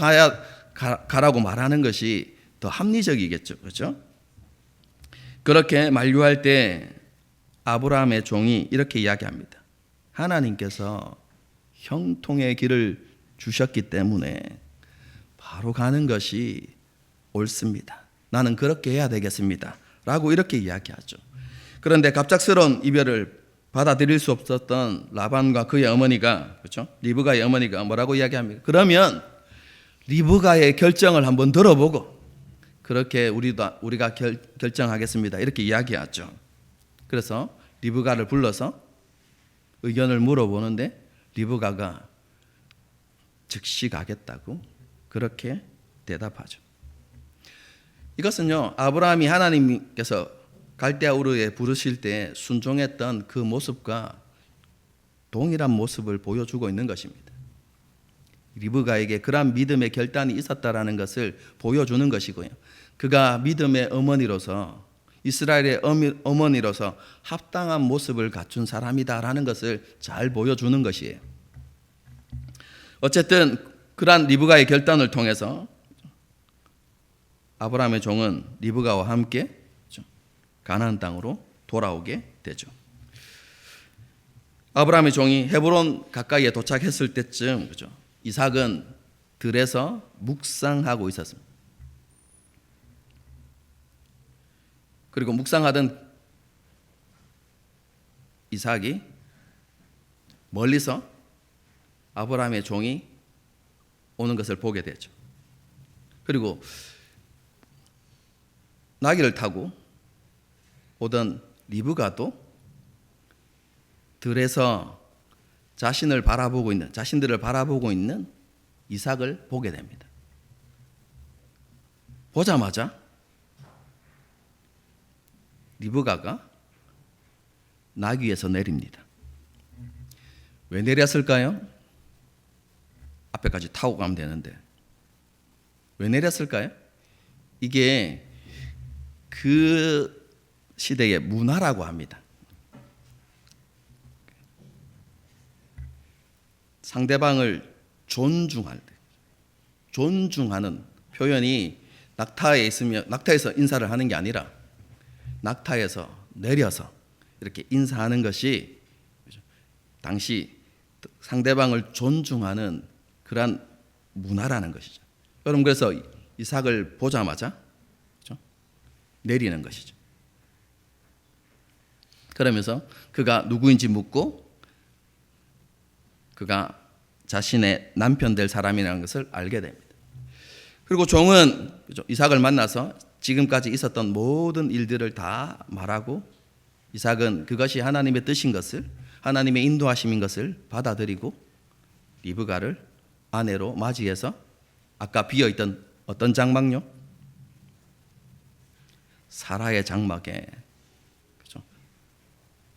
가라고 말하는 것이 더 합리적이겠죠. 그렇죠? 그렇게 만류할 때 아브라함의 종이 이렇게 이야기합니다. 하나님께서 형통의 길을 주셨기 때문에 바로 가는 것이 옳습니다. 나는 그렇게 해야 되겠습니다. 라고 이렇게 이야기하죠. 그런데 갑작스러운 이별을 받아들일 수 없었던 라반과 그의 어머니가, 그렇죠? 리브가의 어머니가 뭐라고 이야기합니까? 그러면 리브가의 결정을 한번 들어보고 그렇게 우리가 결정하겠습니다. 이렇게 이야기하죠. 그래서 리브가를 불러서 의견을 물어보는데 리브가가 즉시 가겠다고 그렇게 대답하죠. 이것은요, 아브라함이 하나님께서 갈대아 우르에 부르실 때 순종했던 그 모습과 동일한 모습을 보여주고 있는 것입니다. 리브가에게 그러한 믿음의 결단이 있었다라는 것을 보여주는 것이고요. 그가 믿음의 어머니로서 이스라엘의 어머니로서 합당한 모습을 갖춘 사람이다라는 것을 잘 보여주는 것이에요. 어쨌든 그러한 리브가의 결단을 통해서 아브라함의 종은 리브가와 함께 가나안 땅으로 돌아오게 되죠. 아브라함의 종이 헤브론 가까이에 도착했을 때쯤 그죠? 이삭은 들에서 묵상하고 있었습니다. 그리고 묵상하던 이삭이 멀리서 아브라함의 종이 오는 것을 보게 되죠. 그리고 나귀를 타고 오던 리브가도 들에서 자신들을 바라보고 있는 이삭을 보게 됩니다. 보자마자 리브가가 나귀에서 내립니다. 왜 내렸을까요? 앞에까지 타고 가면 되는데 왜 내렸을까요? 이게 그 시대의 문화라고 합니다. 상대방을 존중할 때, 존중하는 표현이 낙타에서 인사를 하는 게 아니라 낙타에서 내려서 이렇게 인사하는 것이 당시 상대방을 존중하는 그러한 문화라는 것이죠. 여러분, 그래서 이삭을 보자마자 내리는 것이죠. 그러면서 그가 누구인지 묻고 그가 자신의 남편 될 사람이라는 것을 알게 됩니다. 그리고 종은 이삭을 만나서 지금까지 있었던 모든 일들을 다 말하고 이삭은 그것이 하나님의 뜻인 것을, 하나님의 인도하심인 것을 받아들이고 리브가를 아내로 맞이해서 아까 비어있던 어떤 장막요? 사라의 장막에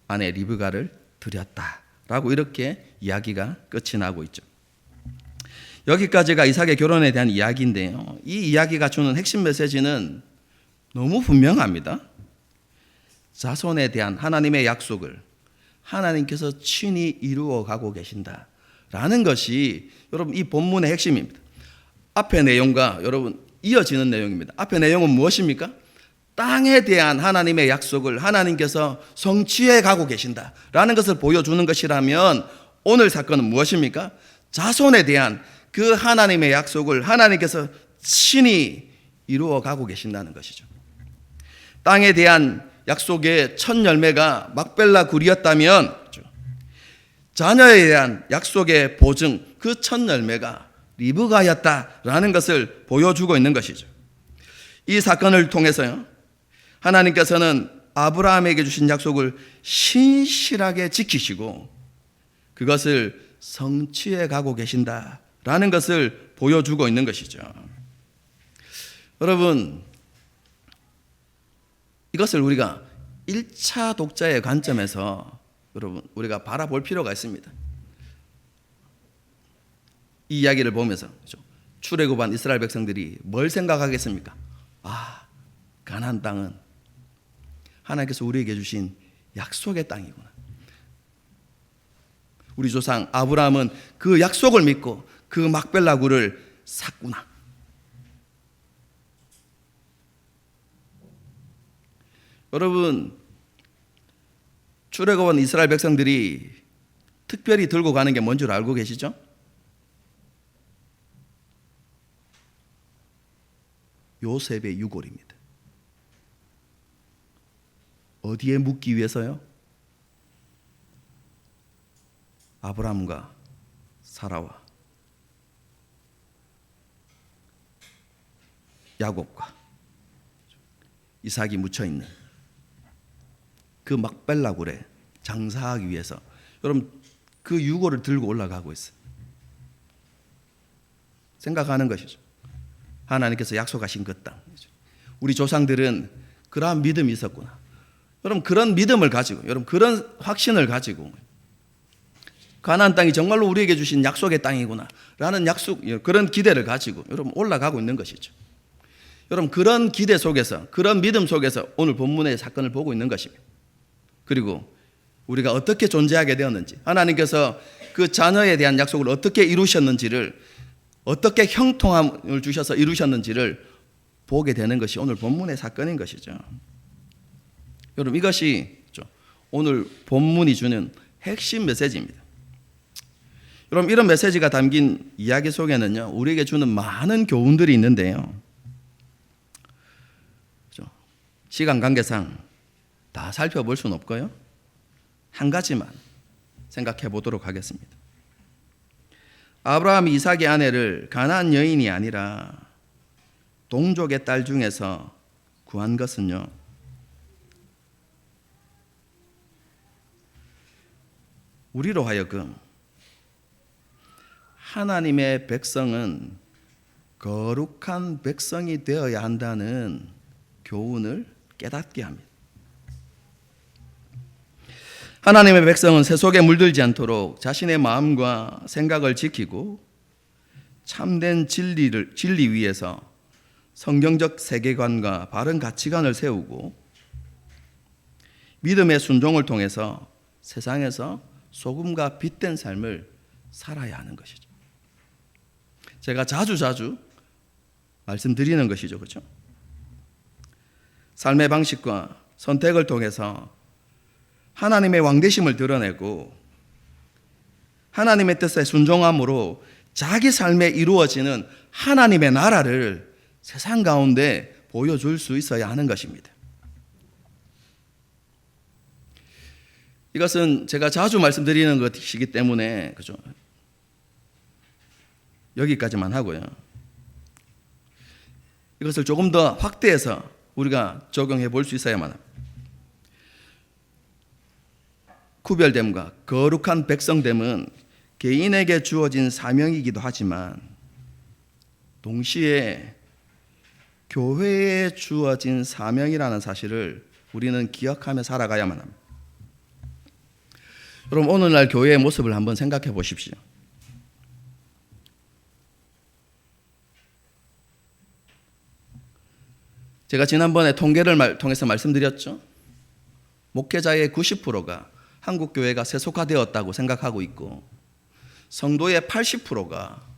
아내 리브가를 드렸다라고 이렇게 이야기가 끝이 나고 있죠. 여기까지가 이삭의 결혼에 대한 이야기인데요. 이 이야기가 주는 핵심 메시지는 너무 분명합니다. 자손에 대한 하나님의 약속을 하나님께서 친히 이루어 가고 계신다라는 것이 여러분 이 본문의 핵심입니다. 앞의 내용과 여러분 이어지는 내용입니다. 앞의 내용은 무엇입니까? 땅에 대한 하나님의 약속을 하나님께서 성취해 가고 계신다라는 것을 보여주는 것이라면 오늘 사건은 무엇입니까? 자손에 대한 그 하나님의 약속을 하나님께서 친히 이루어 가고 계신다는 것이죠. 땅에 대한 약속의 첫 열매가 막벨라 굴이었다면 자녀에 대한 약속의 보증 그 첫 열매가 리브가였다라는 것을 보여주고 있는 것이죠. 이 사건을 통해서요, 하나님께서는 아브라함에게 주신 약속을 신실하게 지키시고 그것을 성취해 가고 계신다라는 것을 보여주고 있는 것이죠. 여러분, 이것을 우리가 1차 독자의 관점에서 여러분 우리가 바라볼 필요가 있습니다. 이 이야기를 보면서 출애굽한 이스라엘 백성들이 뭘 생각하겠습니까? 가나안 땅은 하나님께서 우리에게 주신 약속의 땅이구나. 우리 조상 아브라함은 그 약속을 믿고 그 막벨라 굴을 샀구나. 여러분, 출애굽한 이스라엘 백성들이 특별히 들고 가는 게 뭔 줄 알고 계시죠? 요셉의 유골입니다. 어디에 묻기 위해서요? 아브라함과 사라와 야곱과 이삭이 묻혀있는 그 막벨라 굴에 장사하기 위해서 여러분 그 유골을 들고 올라가고 있어요. 생각하는 것이죠. 하나님께서 약속하신 그 땅. 우리 조상들은 그러한 믿음이 있었구나. 여러분 그런 믿음을 가지고 여러분 그런 확신을 가지고 가나안 땅이 정말로 우리에게 주신 약속의 땅이구나 라는 그런 기대를 가지고 여러분 올라가고 있는 것이죠. 여러분 그런 기대 속에서 그런 믿음 속에서 오늘 본문의 사건을 보고 있는 것입니다. 그리고 우리가 어떻게 존재하게 되었는지 하나님께서 그 자녀에 대한 약속을 어떻게 이루셨는지를 어떻게 형통함을 주셔서 이루셨는지를 보게 되는 것이 오늘 본문의 사건인 것이죠. 여러분 이것이 오늘 본문이 주는 핵심 메시지입니다. 여러분 이런 메시지가 담긴 이야기 속에는요 우리에게 주는 많은 교훈들이 있는데요. 시간 관계상 다 살펴볼 수는 없고요. 한 가지만 생각해 보도록 하겠습니다. 아브라함이 이삭의 아내를 가나안 여인이 아니라 동족의 딸 중에서 구한 것은요, 우리로 하여금 하나님의 백성은 거룩한 백성이 되어야 한다는 교훈을 깨닫게 합니다. 하나님의 백성은 세속에 물들지 않도록 자신의 마음과 생각을 지키고 참된 진리 위에서 성경적 세계관과 바른 가치관을 세우고 믿음의 순종을 통해서 세상에서 소금과 빛된 삶을 살아야 하는 것이죠. 제가 자주 말씀드리는 것이죠. 그렇죠? 삶의 방식과 선택을 통해서 하나님의 왕되심을 드러내고 하나님의 뜻에 순종함으로 자기 삶에 이루어지는 하나님의 나라를 세상 가운데 보여줄 수 있어야 하는 것입니다. 이것은 제가 자주 말씀드리는 것이기 때문에 그죠? 여기까지만 하고요. 이것을 조금 더 확대해서 우리가 적용해 볼 수 있어야만 합니다. 구별됨과 거룩한 백성됨은 개인에게 주어진 사명이기도 하지만 동시에 교회에 주어진 사명이라는 사실을 우리는 기억하며 살아가야만 합니다. 여러분, 오늘날 교회의 모습을 한번 생각해 보십시오. 제가 지난번에 통계를 통해서 말씀드렸죠. 목회자의 90%가 한국 교회가 세속화되었다고 생각하고 있고 성도의 80%가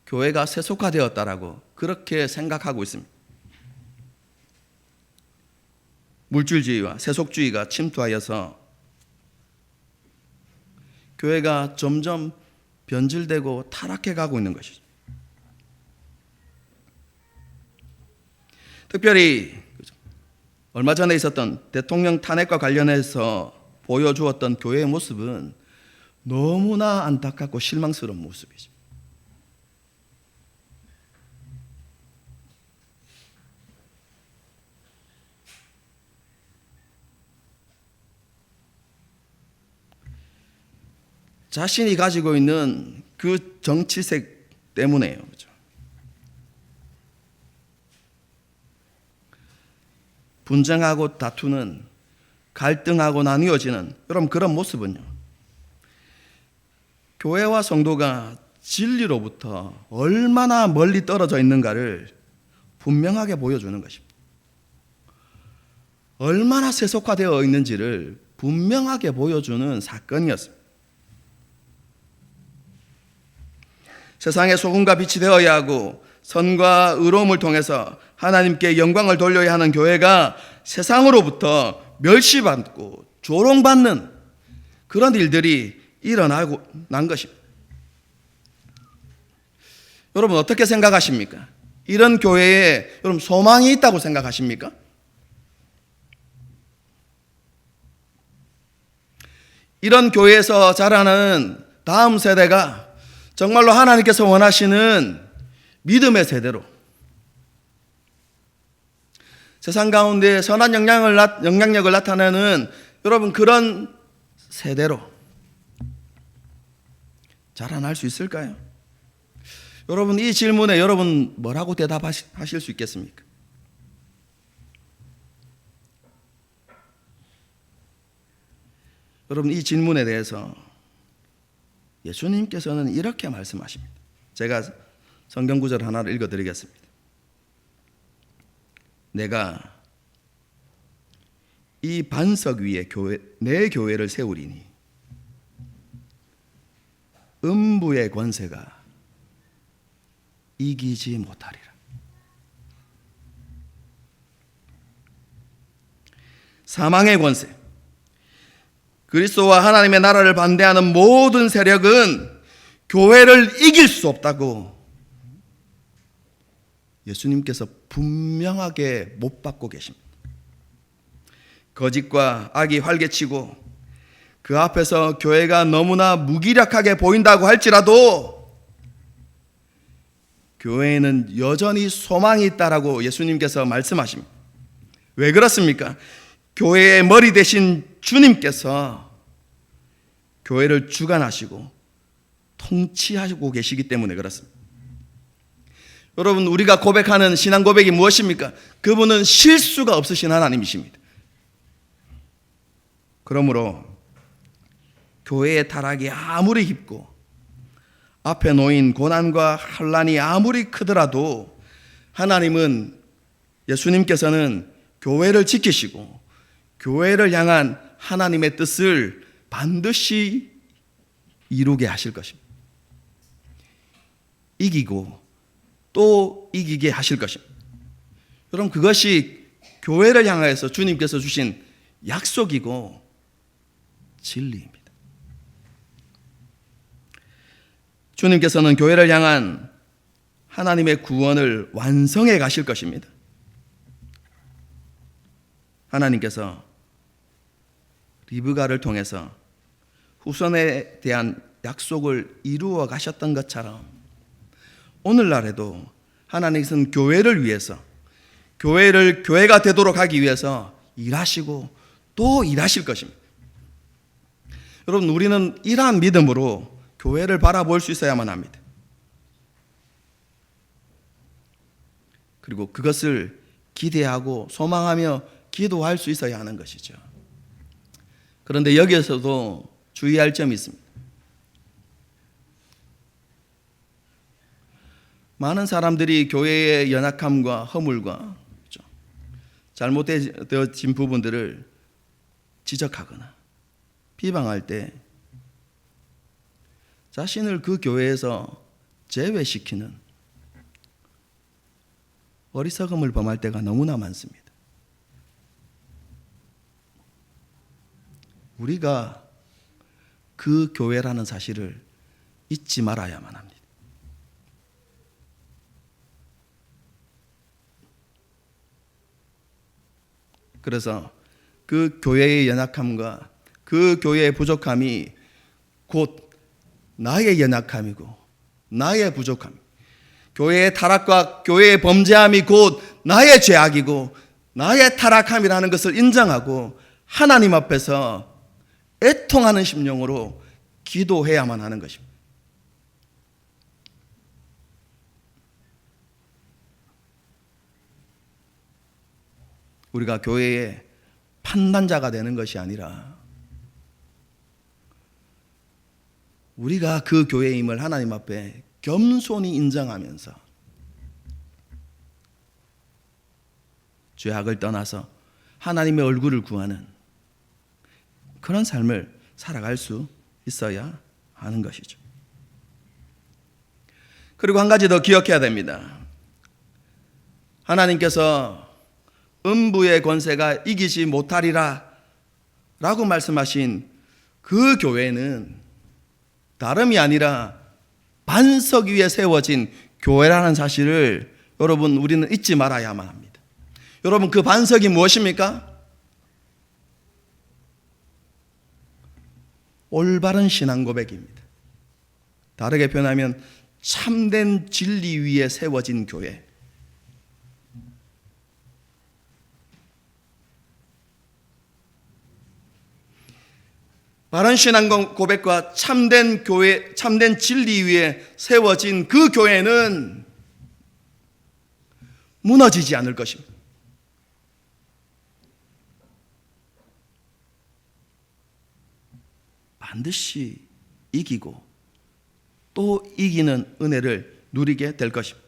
교회가 세속화되었다라고 그렇게 생각하고 있습니다. 물질주의와 세속주의가 침투하여서 교회가 점점 변질되고 타락해 가고 있는 것이죠. 특별히 얼마 전에 있었던 대통령 탄핵과 관련해서 보여주었던 교회의 모습은 너무나 안타깝고 실망스러운 모습이죠. 자신이 가지고 있는 그 정치색 때문에요. 그렇죠? 분쟁하고 다투는, 갈등하고 나뉘어지는 여러분 그런 모습은요, 교회와 성도가 진리로부터 얼마나 멀리 떨어져 있는가를 분명하게 보여주는 것입니다. 얼마나 세속화되어 있는지를 분명하게 보여주는 사건이었습니다. 세상의 소금과 빛이 되어야 하고 선과 의로움을 통해서 하나님께 영광을 돌려야 하는 교회가 세상으로부터 멸시받고 조롱받는 그런 일들이 일어나고 난 것입니다. 여러분 어떻게 생각하십니까? 이런 교회에 여러분 소망이 있다고 생각하십니까? 이런 교회에서 자라는 다음 세대가 정말로 하나님께서 원하시는 믿음의 세대로 세상 가운데 선한 영향력을 나타내는 여러분 그런 세대로 자라날 수 있을까요? 여러분 이 질문에 여러분 뭐라고 대답하실 수 있겠습니까? 여러분 이 질문에 대해서 예수님께서는 이렇게 말씀하십니다. 제가 성경 구절 하나를 읽어드리겠습니다. 내가 이 반석 위에 내 교회를 세우리니 음부의 권세가 이기지 못하리라. 사망의 권세, 그리스도와 하나님의 나라를 반대하는 모든 세력은 교회를 이길 수 없다고 예수님께서 분명하게 못 받고 계십니다. 거짓과 악이 활개치고 그 앞에서 교회가 너무나 무기력하게 보인다고 할지라도 교회에는 여전히 소망이 있다라고 예수님께서 말씀하십니다. 왜 그렇습니까? 교회의 머리 되신 주님께서 교회를 주관하시고 통치하고 계시기 때문에 그렇습니다. 여러분 우리가 고백하는 신앙 고백이 무엇입니까? 그분은 실수가 없으신 하나님이십니다. 그러므로 교회의 타락이 아무리 깊고 앞에 놓인 고난과 환난이 아무리 크더라도 하나님은 예수님께서는 교회를 지키시고 교회를 향한 하나님의 뜻을 반드시 이루게 하실 것입니다. 이기고 또 이기게 하실 것입니다. 여러분 그것이 교회를 향하여서 주님께서 주신 약속이고 진리입니다. 주님께서는 교회를 향한 하나님의 구원을 완성해 가실 것입니다. 하나님께서 리브가를 통해서 후손에 대한 약속을 이루어 가셨던 것처럼 오늘날에도 하나님께서는 교회를 위해서, 교회가 되도록 하기 위해서 일하시고 또 일하실 것입니다. 여러분, 우리는 이러한 믿음으로 교회를 바라볼 수 있어야만 합니다. 그리고 그것을 기대하고 소망하며 기도할 수 있어야 하는 것이죠. 그런데 여기에서도 주의할 점이 있습니다. 많은 사람들이 교회의 연약함과 허물과 잘못되어진 부분들을 지적하거나 비방할 때 자신을 그 교회에서 제외시키는 어리석음을 범할 때가 너무나 많습니다. 우리가 그 교회라는 사실을 잊지 말아야만 합니다. 그래서 그 교회의 연약함과 그 교회의 부족함이 곧 나의 연약함이고 나의 부족함, 교회의 타락과 교회의 범죄함이 곧 나의 죄악이고 나의 타락함이라는 것을 인정하고 하나님 앞에서 애통하는 심령으로 기도해야만 하는 것입니다. 우리가 교회의 판단자가 되는 것이 아니라 우리가 그 교회임을 하나님 앞에 겸손히 인정하면서 죄악을 떠나서 하나님의 얼굴을 구하는 그런 삶을 살아갈 수 있어야 하는 것이죠. 그리고 한 가지 더 기억해야 됩니다. 하나님께서 음부의 권세가 이기지 못하리라 라고 말씀하신 그 교회는 다름이 아니라 반석 위에 세워진 교회라는 사실을 여러분, 우리는 잊지 말아야만 합니다. 여러분, 그 반석이 무엇입니까? 올바른 신앙 고백입니다. 다르게 표현하면 참된 진리 위에 세워진 교회. 바른 신앙 고백과 참된 교회, 참된 진리 위에 세워진 그 교회는 무너지지 않을 것입니다. 반드시 이기고 또 이기는 은혜를 누리게 될 것입니다.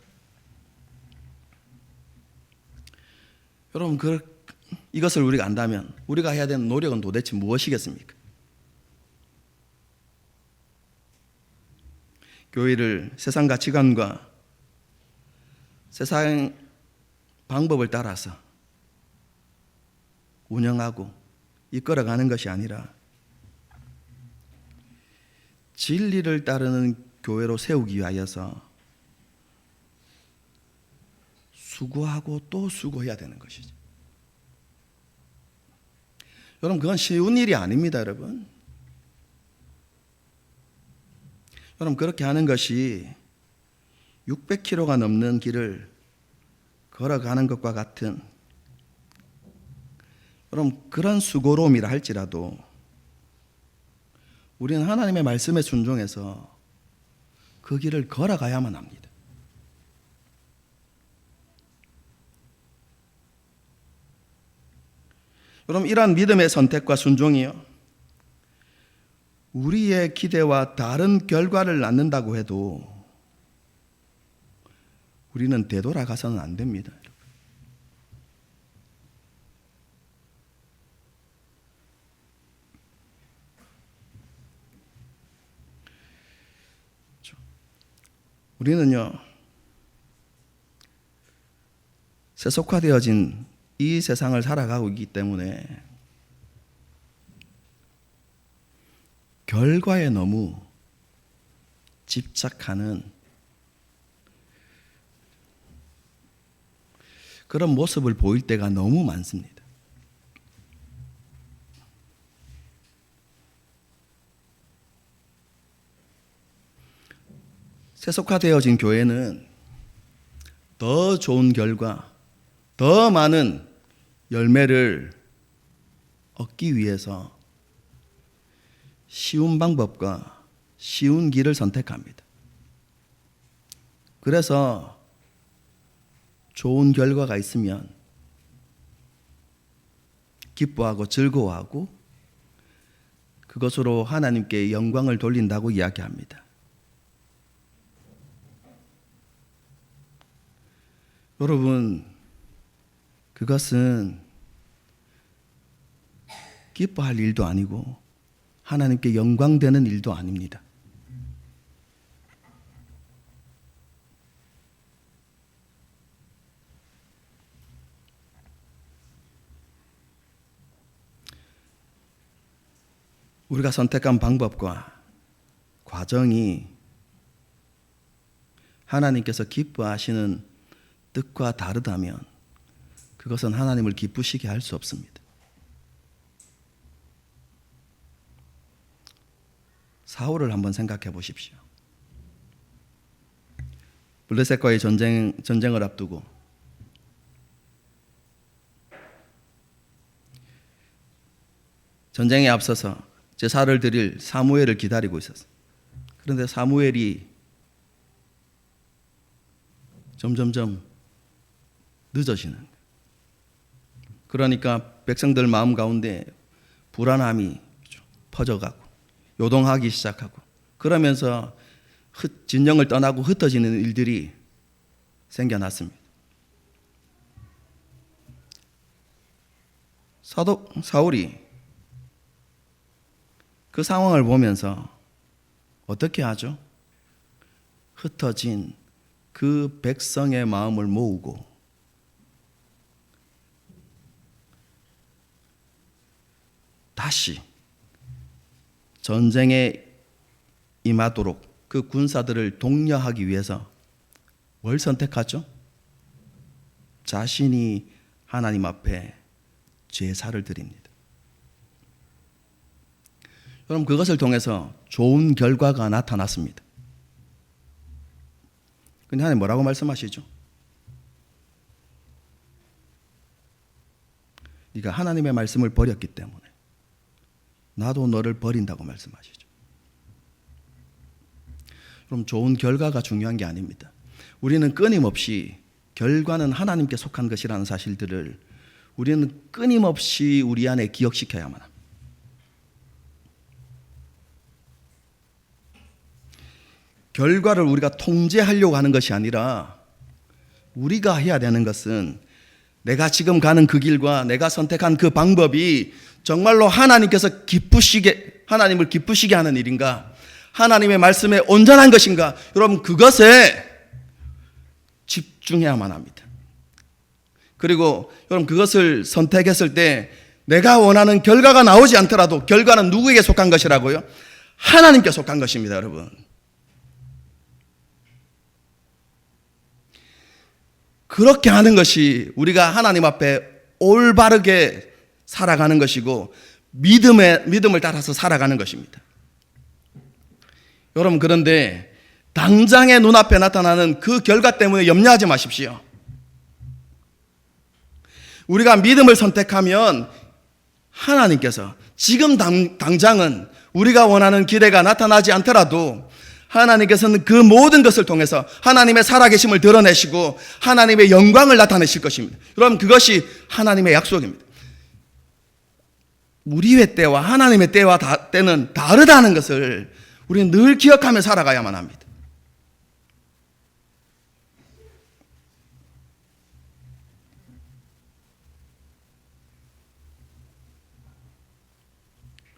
여러분, 이것을 우리가 안다면 우리가 해야 되는 노력은 도대체 무엇이겠습니까? 교회를 세상 가치관과 세상 방법을 따라서 운영하고 이끌어가는 것이 아니라 진리를 따르는 교회로 세우기 위하여서 수고하고 또 수고해야 되는 것이죠. 여러분, 그건 쉬운 일이 아닙니다, 여러분. 여러분, 그렇게 하는 것이 600km가 넘는 길을 걸어가는 것과 같은 여러분, 그런 수고로움이라 할지라도 우리는 하나님의 말씀에 순종해서 그 길을 걸어가야만 합니다. 여러분, 이러한 믿음의 선택과 순종이요, 우리의 기대와 다른 결과를 낳는다고 해도 우리는 되돌아가서는 안 됩니다. 우리는요, 세속화되어진 이 세상을 살아가고 있기 때문에 결과에 너무 집착하는 그런 모습을 보일 때가 너무 많습니다. 세속화되어진 교회는 더 좋은 결과, 더 많은 열매를 얻기 위해서 쉬운 방법과 쉬운 길을 선택합니다. 그래서 좋은 결과가 있으면 기뻐하고 즐거워하고 그것으로 하나님께 영광을 돌린다고 이야기합니다. 여러분, 그것은 기뻐할 일도 아니고 하나님께 영광되는 일도 아닙니다. 우리가 선택한 방법과 과정이 하나님께서 기뻐하시는 뜻과 다르다면 그것은 하나님을 기쁘시게 할 수 없습니다. 사울을 한번 생각해 보십시오. 블레셋과의 전쟁을 앞두고 전쟁에 앞서서 제사를 드릴 사무엘을 기다리고 있었어요. 그런데 사무엘이 점점점 늦어지는 거예요. 그러니까 백성들 마음 가운데 불안함이 퍼져가고 요동하기 시작하고 그러면서 진영을 떠나고 흩어지는 일들이 생겨났습니다. 사울이 그 상황을 보면서 어떻게 하죠? 흩어진 그 백성의 마음을 모으고 다시 전쟁에 임하도록 그 군사들을 독려하기 위해서 뭘 선택하죠? 자신이 하나님 앞에 제사를 드립니다. 여러분, 그것을 통해서 좋은 결과가 나타났습니다. 근데 하나님 뭐라고 말씀하시죠? 네가 하나님의 말씀을 버렸기 때문에 나도 너를 버린다고 말씀하시죠. 그럼 좋은 결과가 중요한 게 아닙니다. 우리는 끊임없이 결과는 하나님께 속한 것이라는 사실들을 우리는 끊임없이 우리 안에 기억시켜야만 합니다. 결과를 우리가 통제하려고 하는 것이 아니라 우리가 해야 되는 것은 내가 지금 가는 그 길과 내가 선택한 그 방법이 정말로 하나님을 기쁘시게 하는 일인가? 하나님의 말씀에 온전한 것인가? 여러분, 그것에 집중해야만 합니다. 그리고 여러분, 그것을 선택했을 때 내가 원하는 결과가 나오지 않더라도 결과는 누구에게 속한 것이라고요? 하나님께 속한 것입니다, 여러분. 그렇게 하는 것이 우리가 하나님 앞에 올바르게 살아가는 것이고 믿음을 따라서 살아가는 것입니다. 여러분, 그런데 당장의 눈앞에 나타나는 그 결과 때문에 염려하지 마십시오. 우리가 믿음을 선택하면 하나님께서 지금 당장은 우리가 원하는 기대가 나타나지 않더라도 하나님께서는 그 모든 것을 통해서 하나님의 살아계심을 드러내시고 하나님의 영광을 나타내실 것입니다. 여러분, 그것이 하나님의 약속입니다. 우리의 때와 하나님의 때는 다르다는 것을 우리는 늘 기억하며 살아가야만 합니다.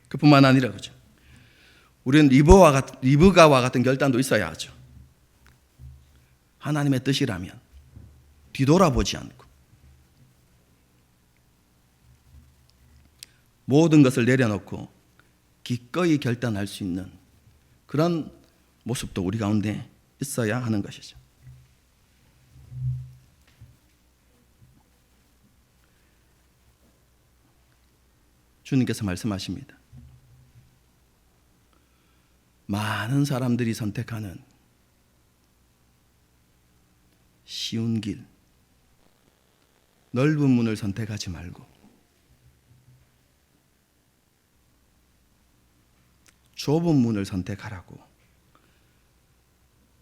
그뿐만 아니라 그죠. 우리는 리브가와 같은 결단도 있어야 하죠. 하나님의 뜻이라면 뒤돌아보지 않고 모든 것을 내려놓고 기꺼이 결단할 수 있는 그런 모습도 우리 가운데 있어야 하는 것이죠. 주님께서 말씀하십니다. 많은 사람들이 선택하는 쉬운 길, 넓은 문을 선택하지 말고 좁은 문을 선택하라고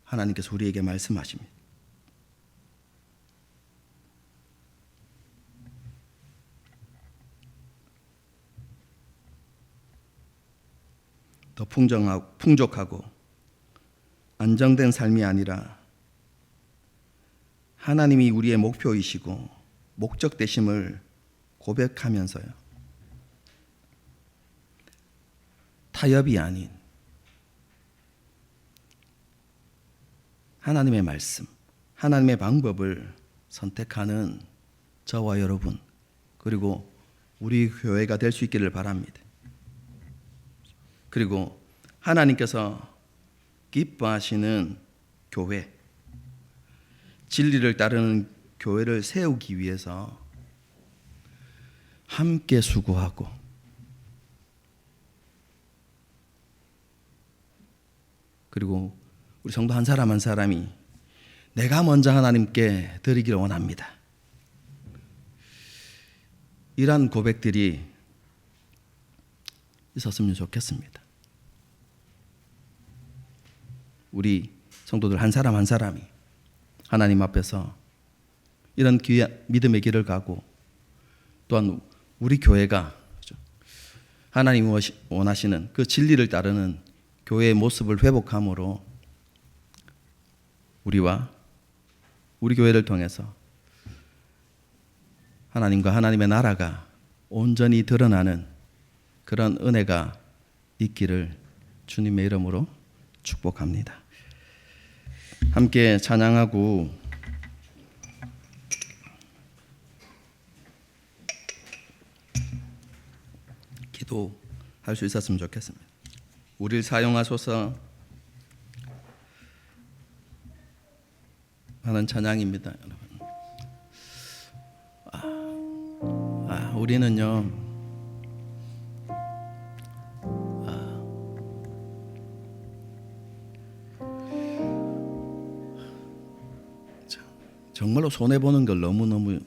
하나님께서 우리에게 말씀하십니다. 더 풍족하고 안정된 삶이 아니라 하나님이 우리의 목표이시고 목적 되심을 고백하면서요, 타협이 아닌 하나님의 말씀, 하나님의 방법을 선택하는 저와 여러분, 그리고 우리 교회가 될 수 있기를 바랍니다. 그리고 하나님께서 기뻐하시는 교회, 진리를 따르는 교회를 세우기 위해서 함께 수고하고 그리고 우리 성도 한 사람 한 사람이 내가 먼저 하나님께 드리기를 원합니다. 이러한 고백들이 있었으면 좋겠습니다. 우리 성도들 한 사람 한 사람이 하나님 앞에서 이런 믿음의 길을 가고, 또한 우리 교회가 하나님이 원하시는 그 진리를 따르는 교회의 모습을 회복함으로 우리와 우리 교회를 통해서 하나님과 하나님의 나라가 온전히 드러나는 그런 은혜가 있기를 주님의 이름으로 축복합니다. 함께 찬양하고 기도할 수 있었으면 좋겠습니다. 우리를 사용하소서 하는 찬양입니다, 여러분. 우리는요, 정말로 손해보는 걸 너무너무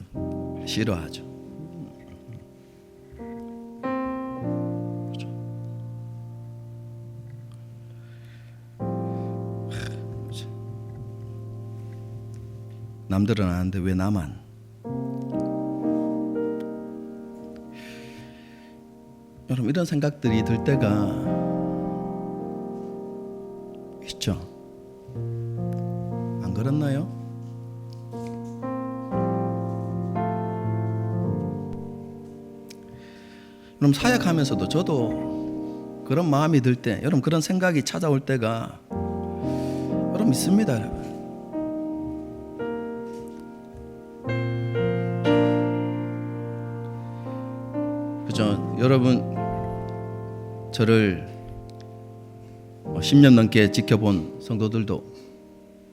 싫어하죠. 남들은 아는데 왜 나만? 여러분, 이런 생각들이 들 때가 있죠. 안 그렇나요? 그럼 사역하면서도 저도 그런 마음이 들 때, 여러분 그런 생각이 찾아올 때가 여러분 있습니다, 여러분. 그죠? 여러분 저를 10년 넘게 지켜본 성도들도,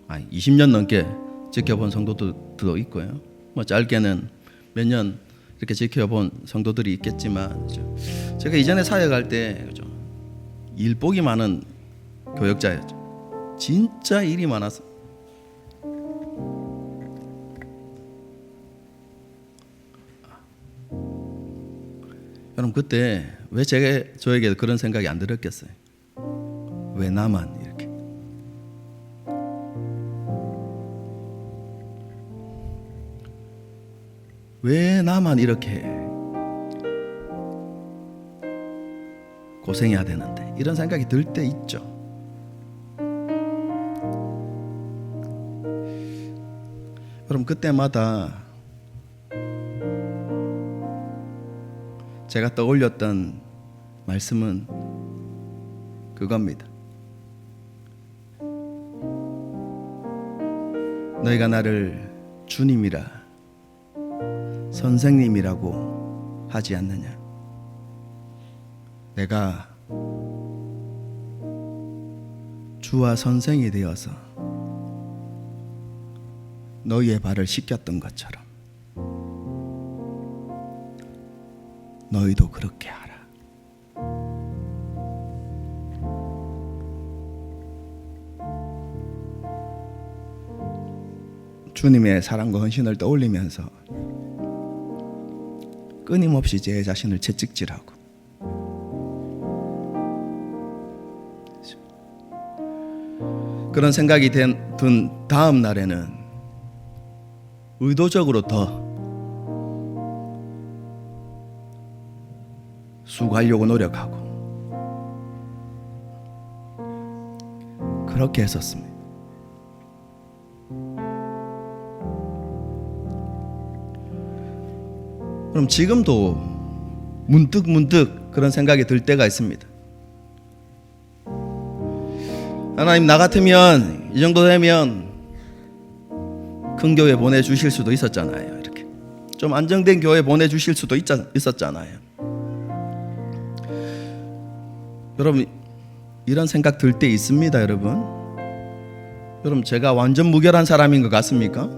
20년 넘게 지켜본 성도들도 있고요. 짧게는 몇 년 이렇게 지켜본 성도들이 있겠지만, 제가 이전에 사역할 때 일복이 많은 교역자였죠. 진짜 일이 많아서 여러분, 그때 왜 저에게 그런 생각이 안 들었겠어요? 왜 나만 이렇게? 왜 나만 이렇게 고생해야 되는데, 이런 생각이 들 때 있죠. 여러분, 그때마다 제가 떠올렸던 말씀은 그겁니다. 너희가 나를 주님이라 선생님이라고 하지 않느냐? 내가 주와 선생이 되어서 너희의 발을 씻겼던 것처럼 너희도 그렇게 하라. 주님의 사랑과 헌신을 떠올리면서 끊임없이 제 자신을 채찍질하고 그런 생각이 든 다음 날에는 의도적으로 더 수고하려고 노력하고 그렇게 했었습니다. 그럼 지금도 문득 그런 생각이 들 때가 있습니다. 하나님, 나 같으면 이 정도 되면 큰 교회 보내주실 수도 있었잖아요. 이렇게 좀 안정된 교회 보내주실 수도 있었잖아요. 여러분, 이런 생각 들 때 있습니다. 여러분 제가 완전 무결한 사람인 것 같습니까?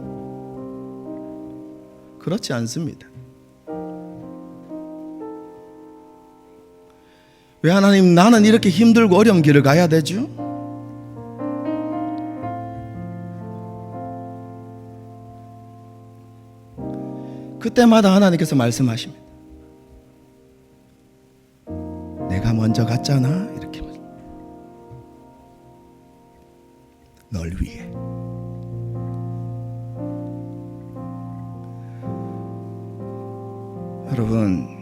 그렇지 않습니다. 왜 하나님, 나는 이렇게 힘들고 어려운 길을 가야 되죠? 그때마다 하나님께서 말씀하십니다. 내가 먼저 갔잖아. 이렇게 널 위해. 여러분,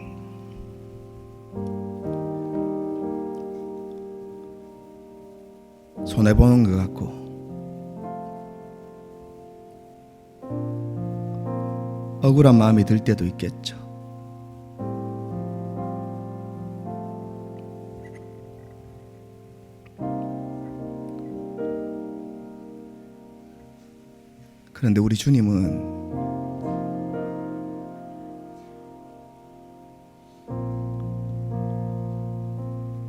손해보는 것 같고 억울한 마음이 들 때도 있겠죠. 그런데 우리 주님은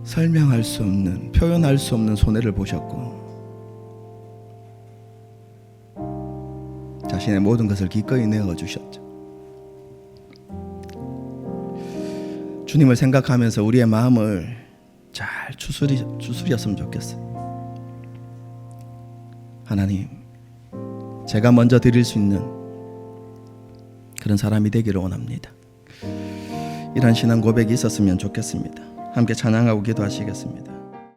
설명할 수 없는, 표현할 수 없는 손해를 보셨고 자신의 모든 것을 기꺼이 내어주셨죠. 주님을 생각하면서 우리의 마음을 잘 추스렸으면 좋겠어요. 하나님, 제가 먼저 드릴 수 있는 그런 사람이 되기를 원합니다. 이런 신앙 고백이 있었으면 좋겠습니다. 함께 찬양하고 기도하시겠습니다.